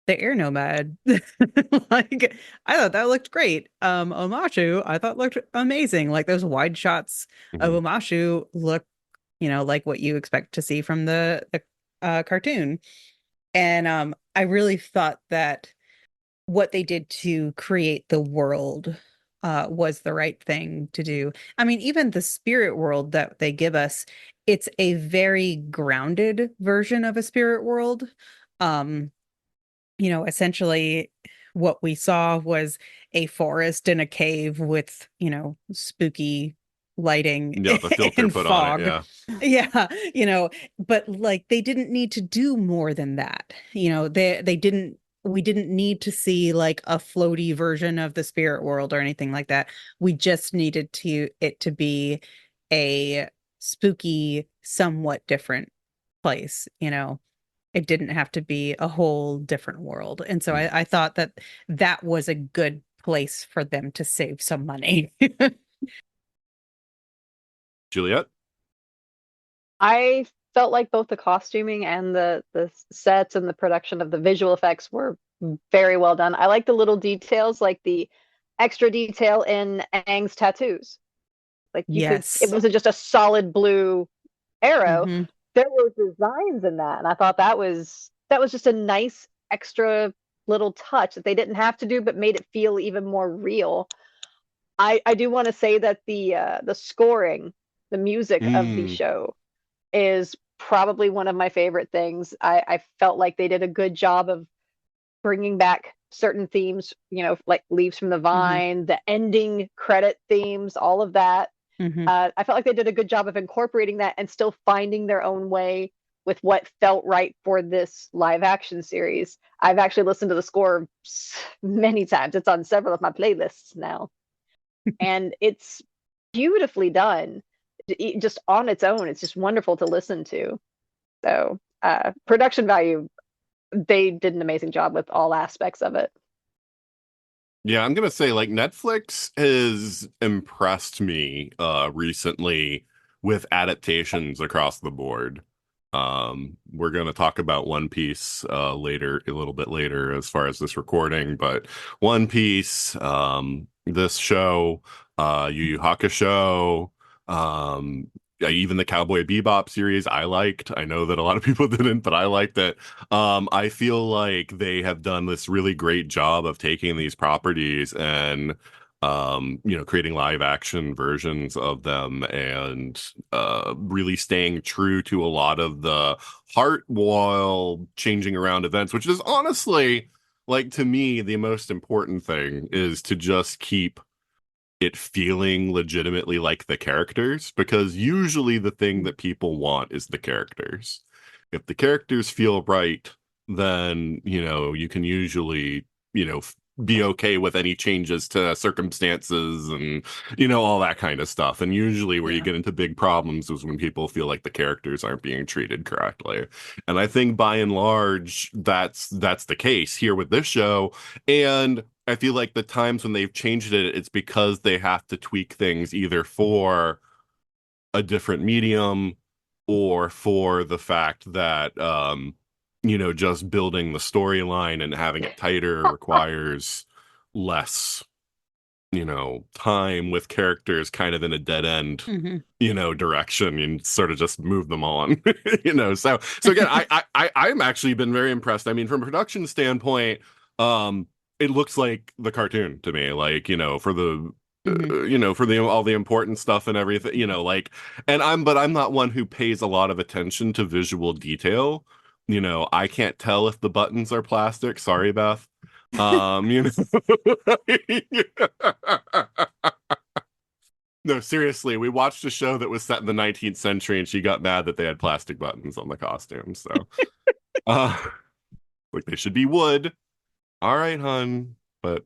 the air nomad. Like I thought that looked great. Omashu I thought looked amazing. Like those wide shots of Omashu look, like what you expect to see from the cartoon. And I really thought that what they did to create the world was the right thing to do. I mean, even the spirit world that they give us, it's a very grounded version of a spirit world. Essentially what we saw was a forest and a cave with, spooky lighting, yeah, the filter and put fog. on it, yeah. But like they didn't need to do more than that. We didn't need to see like a floaty version of the spirit world or anything like that. We just needed it to be a spooky, somewhat different place. It didn't have to be a whole different world. And so I thought that was a good place for them to save some money. Juliet? I felt like both the costuming and the sets and the production of the visual effects were very well done. I like the little details, like the extra detail in Aang's tattoos. Like Yes. it wasn't just a solid blue arrow. There were designs in that, and I thought that was just a nice extra little touch that they didn't have to do, but made it feel even more real. I do want to say that the scoring, the music of the show is probably one of my favorite things. I felt like they did a good job of bringing back certain themes, like Leaves from the Vine, the ending credit themes, all of that. I felt like they did a good job of incorporating that and still finding their own way with what felt right for this live action series. I've actually listened to the score many times. It's on several of my playlists now. And it's beautifully done. Just on its own, it's just wonderful to listen to. So production value, they did an amazing job with all aspects of it. Yeah, I'm gonna say like Netflix has impressed me recently with adaptations across the board. We're gonna talk about One Piece a little bit later as far as this recording, but One Piece, this show, Yu Yu Hakusho, even the Cowboy Bebop series I liked. I know that a lot of people didn't, but I liked it. I feel like they have done this really great job of taking these properties and creating live action versions of them and really staying true to a lot of the heart while changing around events, which is honestly, like, to me, the most important thing is to just keep it feeling legitimately like the characters, because usually the thing that people want is the characters. If the characters feel right, then, you can usually, be okay with any changes to circumstances and, all that kind of stuff. And usually where you get into big problems is when people feel like the characters aren't being treated correctly. And I think by and large, that's the case here with this show. And I feel like the times when they've changed it, it's because they have to tweak things either for a different medium or for the fact that, just building the storyline and having it tighter requires less, time with characters kind of in a dead end, direction, and sort of just move them on, So again, I'm actually been very impressed. I mean, from a production standpoint, it looks like the cartoon to me, like, for the for the all the important stuff and everything, but I'm not one who pays a lot of attention to visual detail. I can't tell if the buttons are plastic. Sorry, Beth. No, seriously, we watched a show that was set in the 19th century and she got mad that they had plastic buttons on the costumes. So like they should be wood. All right, hun, but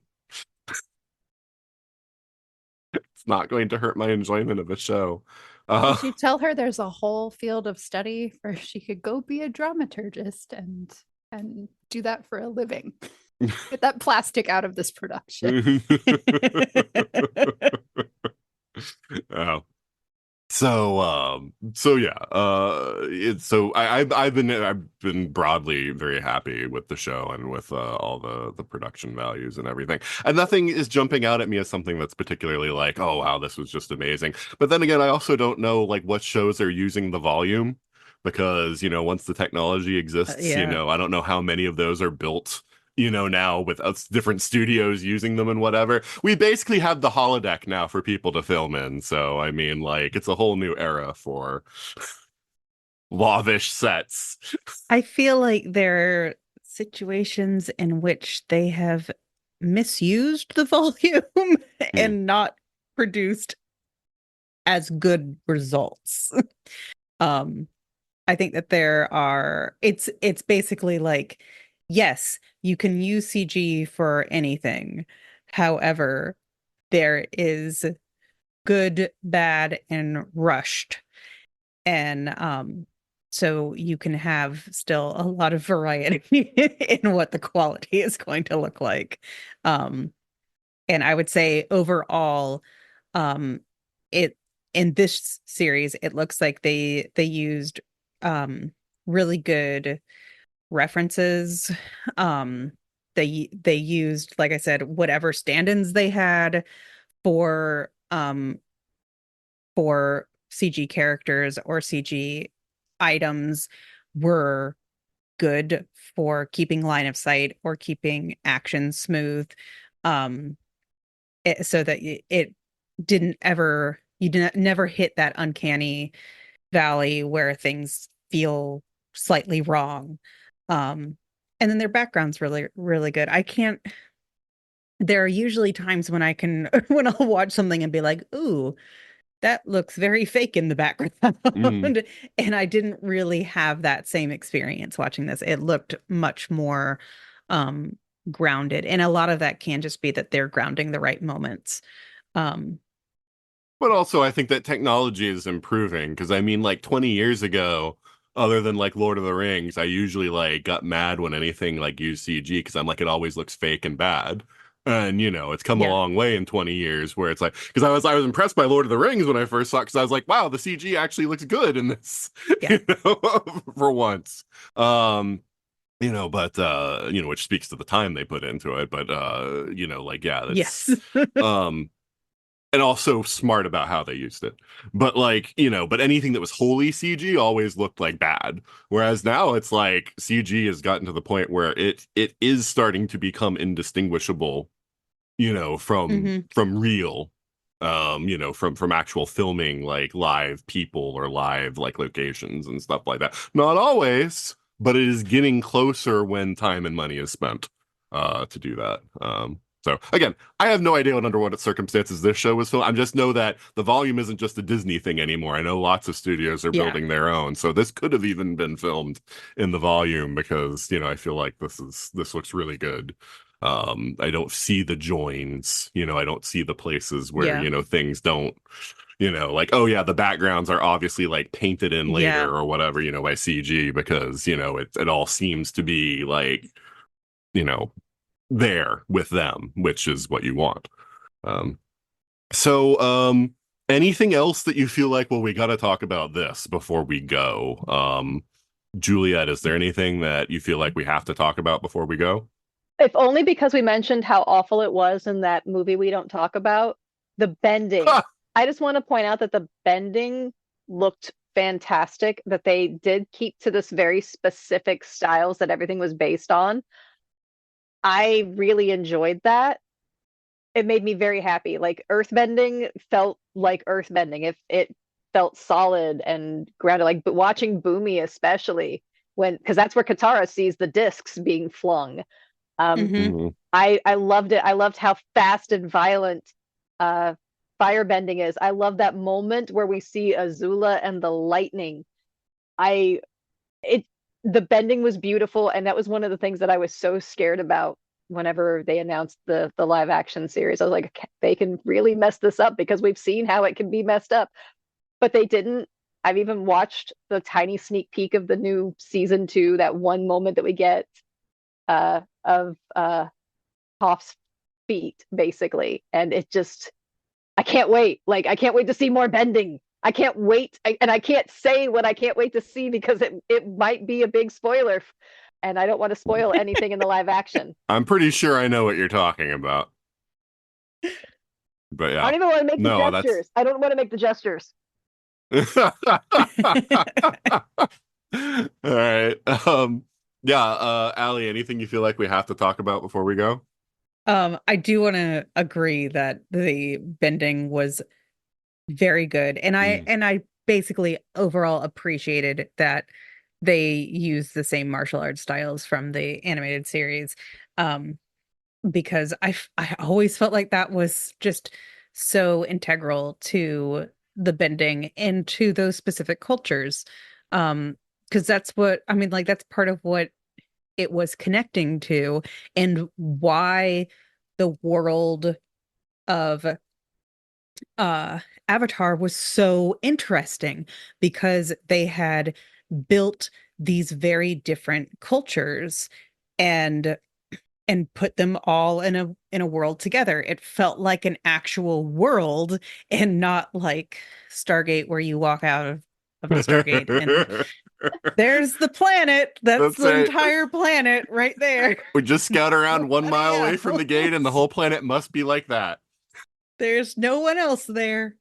it's not going to hurt my enjoyment of the show. Did you tell her there's a whole field of study where she could go be a dramaturgist and do that for a living? Get that plastic out of this production. Oh. So yeah, I've been broadly very happy with the show and with all the production values and everything, and nothing is jumping out at me as something that's particularly like, oh wow, this was just amazing. But then again, I also don't know like what shows are using the volume, because once the technology exists, I don't know how many of those are built now with us different studios using them and whatever. We basically have the holodeck now for people to film in. So, I mean, like, it's a whole new era for lavish sets. I feel like there are situations in which they have misused the volume and not produced as good results. I think that it's basically like, yes, you can use CG for anything. However, there is good, bad, and rushed. And so you can have still a lot of variety in what the quality is going to look like. And I would say overall, it in this series, it looks like they used really good references. They used, like I said, whatever stand-ins they had for CG characters or CG items were good for keeping line of sight or keeping action smooth, so that it didn't ever, never hit that uncanny valley where things feel slightly wrong. And then their background's really, really good. There are usually times when when I'll watch something and be like, ooh, that looks very fake in the background. And I didn't really have that same experience watching this. It looked much more grounded. And a lot of that can just be that they're grounding the right moments. But also I think that technology is improving, because I mean, like 20 years ago, other than like Lord of the Rings, I usually like got mad when anything like used CG, because I'm like, it always looks fake and bad. And it's come a long way in 20 years, where it's like, because I was impressed by Lord of the Rings when I first saw it, because I was like, wow, the CG actually looks good in this, for once. But which speaks to the time they put into it. But that's, yes. And also smart about how they used it. But but anything that was wholly CG always looked like bad. Whereas now it's like CG has gotten to the point where it is starting to become indistinguishable, from real, from actual filming, like live people or live like locations and stuff like that. Not always, but it is getting closer when time and money is spent to do that. So again, I have no idea under what circumstances this show was filmed. I just know that the volume isn't just a Disney thing anymore. I know lots of studios are building their own. So this could have even been filmed in the volume, because, I feel like this looks really good. I don't see the joins, I don't see the places where, Yeah. things don't, like, oh yeah, the backgrounds are obviously like painted in later Yeah. or whatever, by CG because, it all seems to be like, there with them, which is what you want. Um, so anything else that you feel like, well, we got to talk about this before we go? Juliet, is there anything that you feel like we have to talk about before we go? If only because we mentioned how awful it was in that movie we don't talk about, the bending. I just want to point out that the bending looked fantastic, that they did keep to this very specific styles that everything was based on. I really enjoyed that. It made me very happy. Like earthbending felt like earthbending. If it felt solid and grounded, like but watching Boomy especially because that's where Katara sees the discs being flung. Mhm. I loved it. I loved how fast and violent firebending is. I love that moment where we see Azula and the lightning. I it the bending was beautiful, and that was one of the things that I was so scared about whenever they announced the live action series. I was like, they can really mess this up because we've seen how it can be messed up, but they didn't. I've even watched the tiny sneak peek of the new season 2, that one moment that we get of Toph's feet, basically. And it just, I can't wait. Like, I can't wait to see more bending. I can't wait. And I can't say what I can't wait to see because it might be a big spoiler. And I don't want to spoil anything in the live action. I'm pretty sure I know what you're talking about. But yeah. I don't even want to make No, the gestures. I don't want to make the gestures. All right. Yeah, Allie, anything you feel like we have to talk about before we go? I do want to agree that the bending was very good. And I basically overall appreciated that they used the same martial arts styles from the animated series. Because I always felt like that was just so integral to the bending into those specific cultures. Because that's what I mean, like that's part of what it was connecting to and why the world of Avatar was so interesting because they had built these very different cultures and put them all in a world together. It felt like an actual world and not like Stargate where you walk out of the Stargate and there's the planet. That's the right. entire planet right there. We just scout around 1 mile away from the gate and the whole planet must be like that. There's no one else there.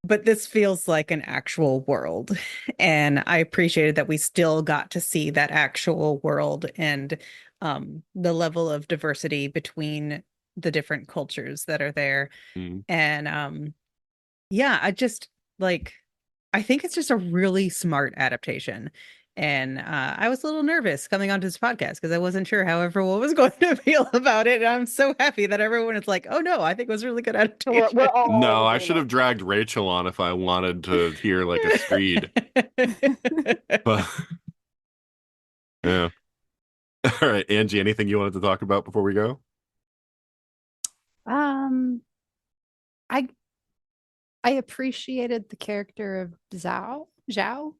But this feels like an actual world. And I appreciated that we still got to see that actual world and the level of diversity between the different cultures that are there. And yeah, I just like, I think it's just a really smart adaptation. And I was a little nervous coming onto this podcast because I wasn't sure how everyone was going to feel about it. And I'm so happy that everyone is like, oh no, I think it was a really good adaptation. We're all No, I should have dragged Rachel on if I wanted to hear like a screed. But, yeah. All right, Angie, anything you wanted to talk about before we go? I appreciated the character of Zhao.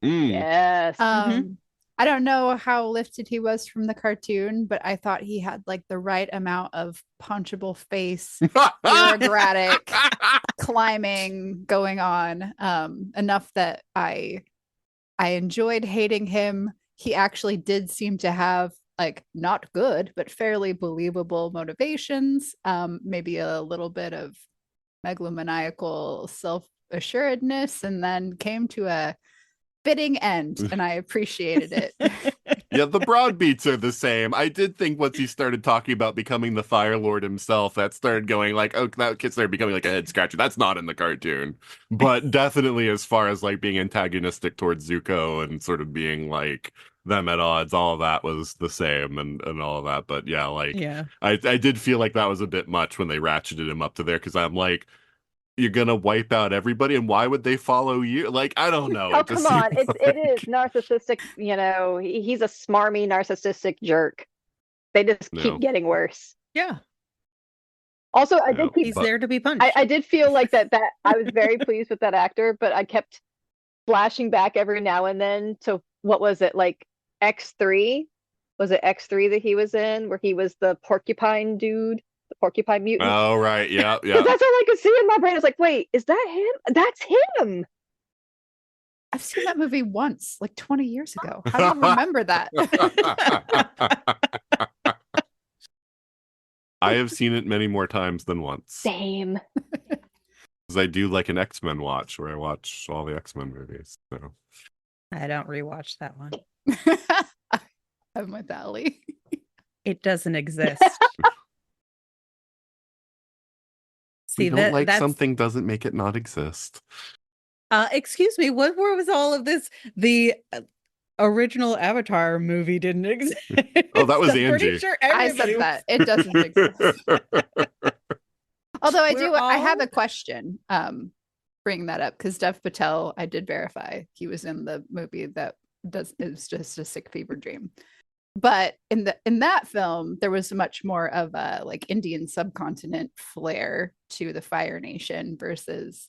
Yes. I don't know how lifted he was from the cartoon, but I thought he had like the right amount of punchable face, bureaucratic climbing going on, enough that I enjoyed hating him. He actually did seem to have like not good, but fairly believable motivations, maybe a little bit of megalomaniacal self-assuredness, and then came to a fitting end, and I appreciated it. Yeah, the broad beats are the same. I did think once he started talking about becoming the Fire Lord himself, that started going like, oh, that kid started becoming like a head scratcher. That's not in the cartoon. But definitely as far as like being antagonistic towards Zuko and sort of being like them at odds, all of that was the same and all of that. But yeah, like I did feel like that was a bit much when they ratcheted him up to there because I'm like, you're gonna wipe out everybody, and why would they follow you? Like, I don't know. Oh, come on. It is narcissistic, he's a smarmy narcissistic jerk. They just No. keep getting worse. Yeah. Also, I No, did keep He's there to be punched. I did feel like that I was very pleased with that actor, but I kept flashing back every now and then to what was it, like X3? Was it X3 that he was in, where he was the porcupine dude, the porcupine mutant? Oh, right. Yeah, Because yeah. that's all I could see in my brain. I was like, wait, is that him? That's him. I've seen that movie once, like 20 years ago. How do you remember that? I have seen it many more times than once. Same. Because I do like an X-Men watch where I watch all the X-Men movies. So I don't rewatch that one. I'm with Allie. It doesn't exist. See, you don't like that's something doesn't make it not exist. excuse me, where was all of this? The original Avatar movie didn't exist. Oh, that was I'm pretty Angie. sure I everybody said that. It doesn't exist. Although I have a question, bringing that up, because Dev Patel, I did verify he was in the movie that is just a sick fever dream. But in that film, there was much more of a like Indian subcontinent flair to the Fire Nation versus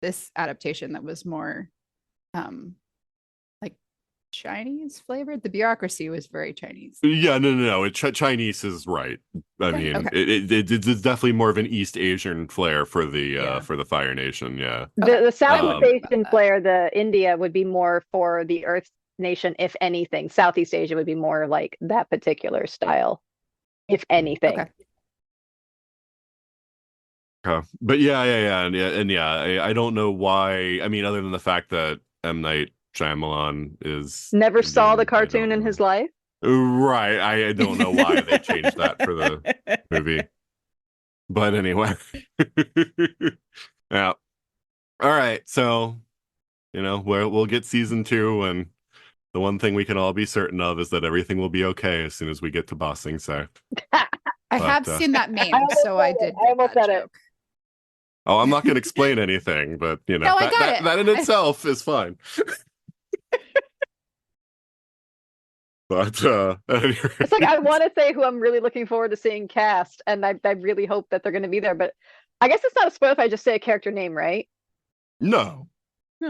this adaptation that was more like Chinese flavored. The bureaucracy was very Chinese. Yeah, no. Chinese is right. I mean, Okay. it's definitely more of an East Asian flair for the Yeah. for the Fire Nation. Yeah. The Southeast Asian that. flair, the India would be more for the Earth Nation, if anything. Southeast Asia would be more like that particular style, if anything. Okay. But yeah, I don't know why. I mean, other than the fact that M. Night Shyamalan is Never saw the Indian, I cartoon don't in know. his life. Right. I don't know why they changed that for the movie. But anyway. Yeah. All right. So, we'll get season 2, and the one thing we can all be certain of is that everything will be okay as soon as we get to Bossing Say. I have seen that meme, almost so I said it. did. I almost make that said it. joke. Oh, I'm not going to explain anything, but No, I got it. that in itself is fine. But It's like I want to say who I'm really looking forward to seeing cast, and I really hope that they're going to be there. But I guess it's not a spoiler if I just say a character name, right? no.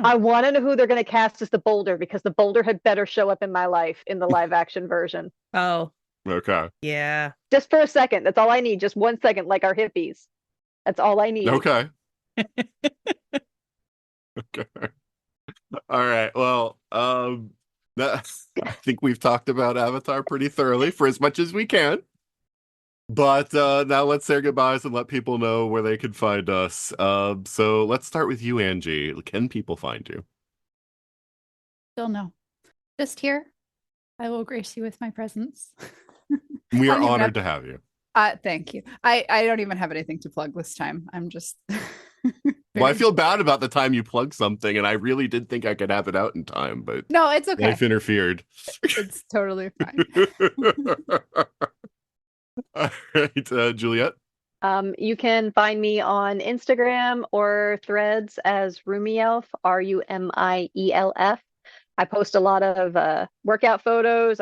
I want to know who they're going to cast as the Boulder, because the Boulder had better show up in my life in the live action version. Oh, Okay. yeah. Just for a second. That's all I need. Just 1 second, like our hippies. That's all I need. Okay. Okay. All right. Well, I think we've talked about Avatar pretty thoroughly for as much as we can. But now let's say our goodbyes and let people know where they can find us. So let's start with you, Angie. Can people find you? Still no. Just here. I will grace you with my presence. We I are don't even honored to have you. Thank you. I don't even have anything to plug this time. I'm just Well, I feel bad about the time you plugged something, and I really did think I could have it out in time, but No, it's okay. life interfered. It's totally fine. All right, Juliet. You can find me on Instagram or Threads as Rumielf, Rumielf. I post a lot of workout photos.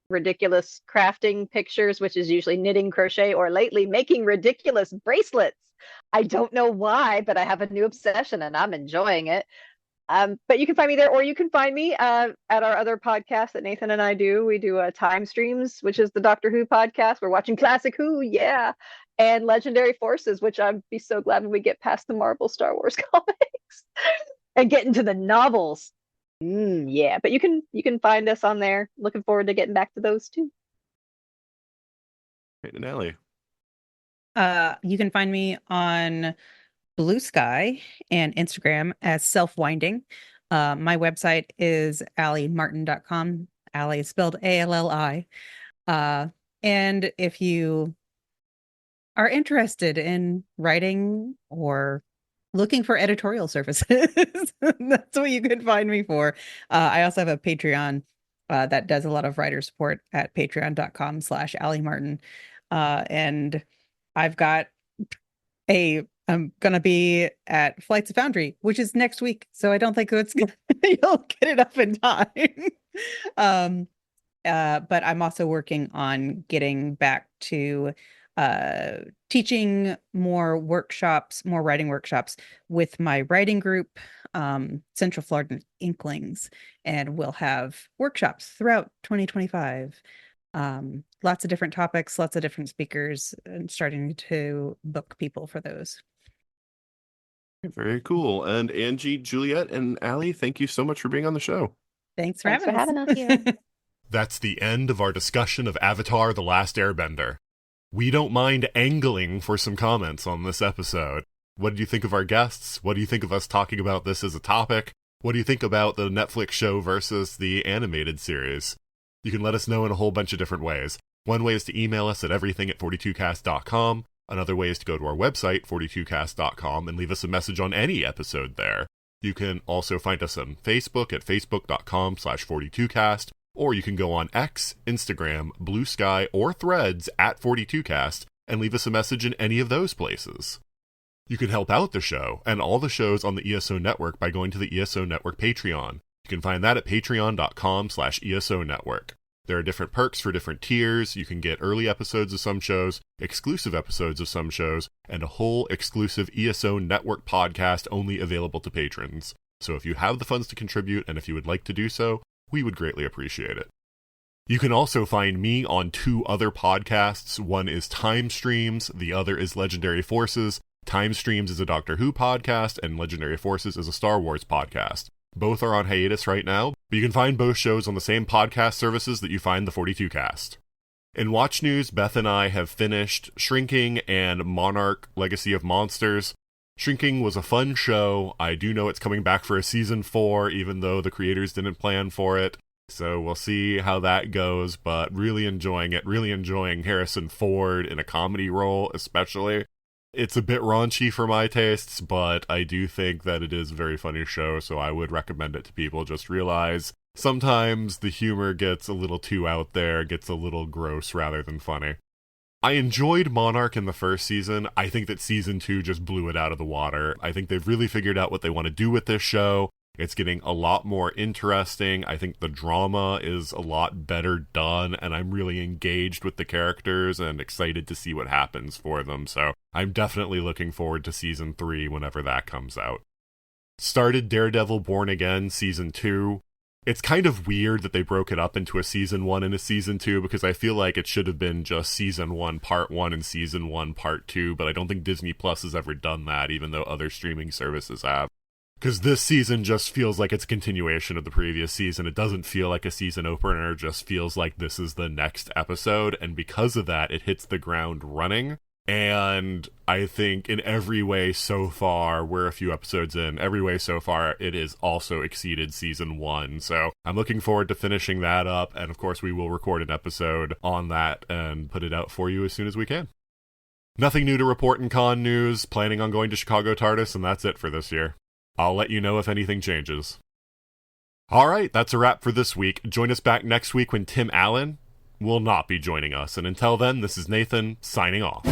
Ridiculous crafting pictures, which is usually knitting, crochet, or lately making ridiculous bracelets. I don't know why, but I have a new obsession and I'm enjoying it. But you can find me there, or you can find me at our other podcast that Nathan and I do. We do Time Streams, which is the Doctor Who podcast. We're watching Classic Who, yeah, and Legendary Forces, which I'd be so glad when we get past the Marvel Star Wars comics and get into the novels. Yeah, but you can find us on there. Looking forward to getting back to those too. Right, and Allie. You can find me on Blue Sky and Instagram as Self-Winding. My website is alliemartin.com. Allie is spelled ALLI. And if you are interested in writing or looking for editorial services, that's what you can find me for. I also have a Patreon that does a lot of writer support at patreon.com/alliemartin. And I'm gonna be at Flights of Foundry, which is next week, so I don't think you'll get it up in time. but I'm also working on getting back to teaching more writing workshops with my writing group, Central Florida Inklings, and we'll have workshops throughout 2025. Lots of different topics, lots of different speakers, and starting to book people for those. Very cool. And Angie, Juliet, and Allie, thank you so much for being on the show. Thanks for Thanks having for us. having us. That's the end of our discussion of Avatar: The Last Airbender. We don't mind angling for some comments on this episode. What did you think of our guests? What do you think of us talking about this as a topic? What do you think about the Netflix show versus the animated series? You can let us know in a whole bunch of different ways. One way is to email us at everything@42cast.com. Another way is to go to our website, 42cast.com, and leave us a message on any episode there. You can also find us on Facebook at facebook.com/42cast, or you can go on X, Instagram, Blue Sky, or Threads at 42cast and leave us a message in any of those places. You can help out the show and all the shows on the ESO Network by going to the ESO Network Patreon. You can find that at patreon.com/ESO Network. There are different perks for different tiers. You can get early episodes of some shows, exclusive episodes of some shows, and a whole exclusive ESO Network podcast only available to patrons. So if you have the funds to contribute, and if you would like to do so, we would greatly appreciate it. You can also find me on 2 other podcasts. One is Time Streams, the other is Legendary Forces. Time Streams is a Doctor Who podcast, and Legendary Forces is a Star Wars podcast. Both are on hiatus right now, but you can find both shows on the same podcast services that you find the 42 Cast. In Watch News, Beth and I have finished Shrinking and Monarch: Legacy of Monsters. Shrinking was a fun show. I do know it's coming back for a season 4, even though the creators didn't plan for it. So we'll see how that goes, but really enjoying it. Really enjoying Harrison Ford in a comedy role, especially. It's a bit raunchy for my tastes, but I do think that it is a very funny show, so I would recommend it to people. Just realize sometimes the humor gets a little too out there, gets a little gross rather than funny. I enjoyed Monarch in the first season. I think that season 2 just blew it out of the water. I think they've really figured out what they want to do with this show. It's getting a lot more interesting. I think the drama is a lot better done, and I'm really engaged with the characters and excited to see what happens for them. So I'm definitely looking forward to season 3 whenever that comes out. Started Daredevil Born Again season 2. It's kind of weird that they broke it up into a season 1 and a season 2, because I feel like it should have been just season 1 part 1 and season 1 part 2, but I don't think Disney Plus has ever done that, even though other streaming services have. Because this season just feels like it's a continuation of the previous season. It doesn't feel like a season opener, it just feels like this is the next episode, and because of that, it hits the ground running. And I think in every way so far, we're a few episodes in, every way so far, it has also exceeded season 1. So I'm looking forward to finishing that up, and of course we will record an episode on that and put it out for you as soon as we can. Nothing new to report in con news, planning on going to Chicago TARDIS, and that's it for this year. I'll let you know if anything changes. Alright, that's a wrap for this week. Join us back next week when Tim Allen will not be joining us. And until then, this is Nathan, signing off.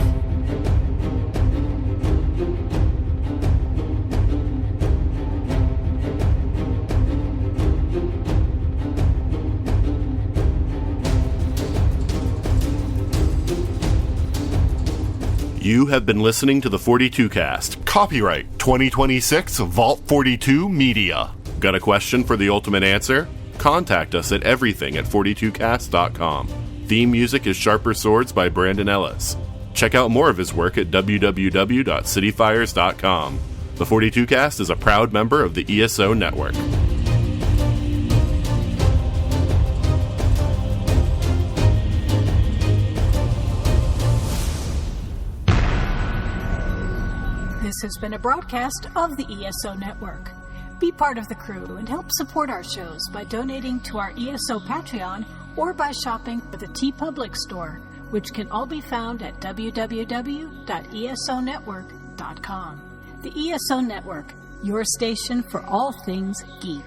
You have been listening to the 42 Cast. Copyright 2026 Vault 42 Media. Got a question for the ultimate answer? Contact us at everything@42cast.com. Theme music is Sharper Swords by Brandon Ellis. Check out more of his work at www.cityfires.com. The 42 Cast is a proud member of the ESO Network. This has been a broadcast of the ESO Network. Be part of the crew and help support our shows by donating to our ESO Patreon or by shopping for the TeePublic store, which can all be found at www.esonetwork.com. The ESO Network, your station for all things geek.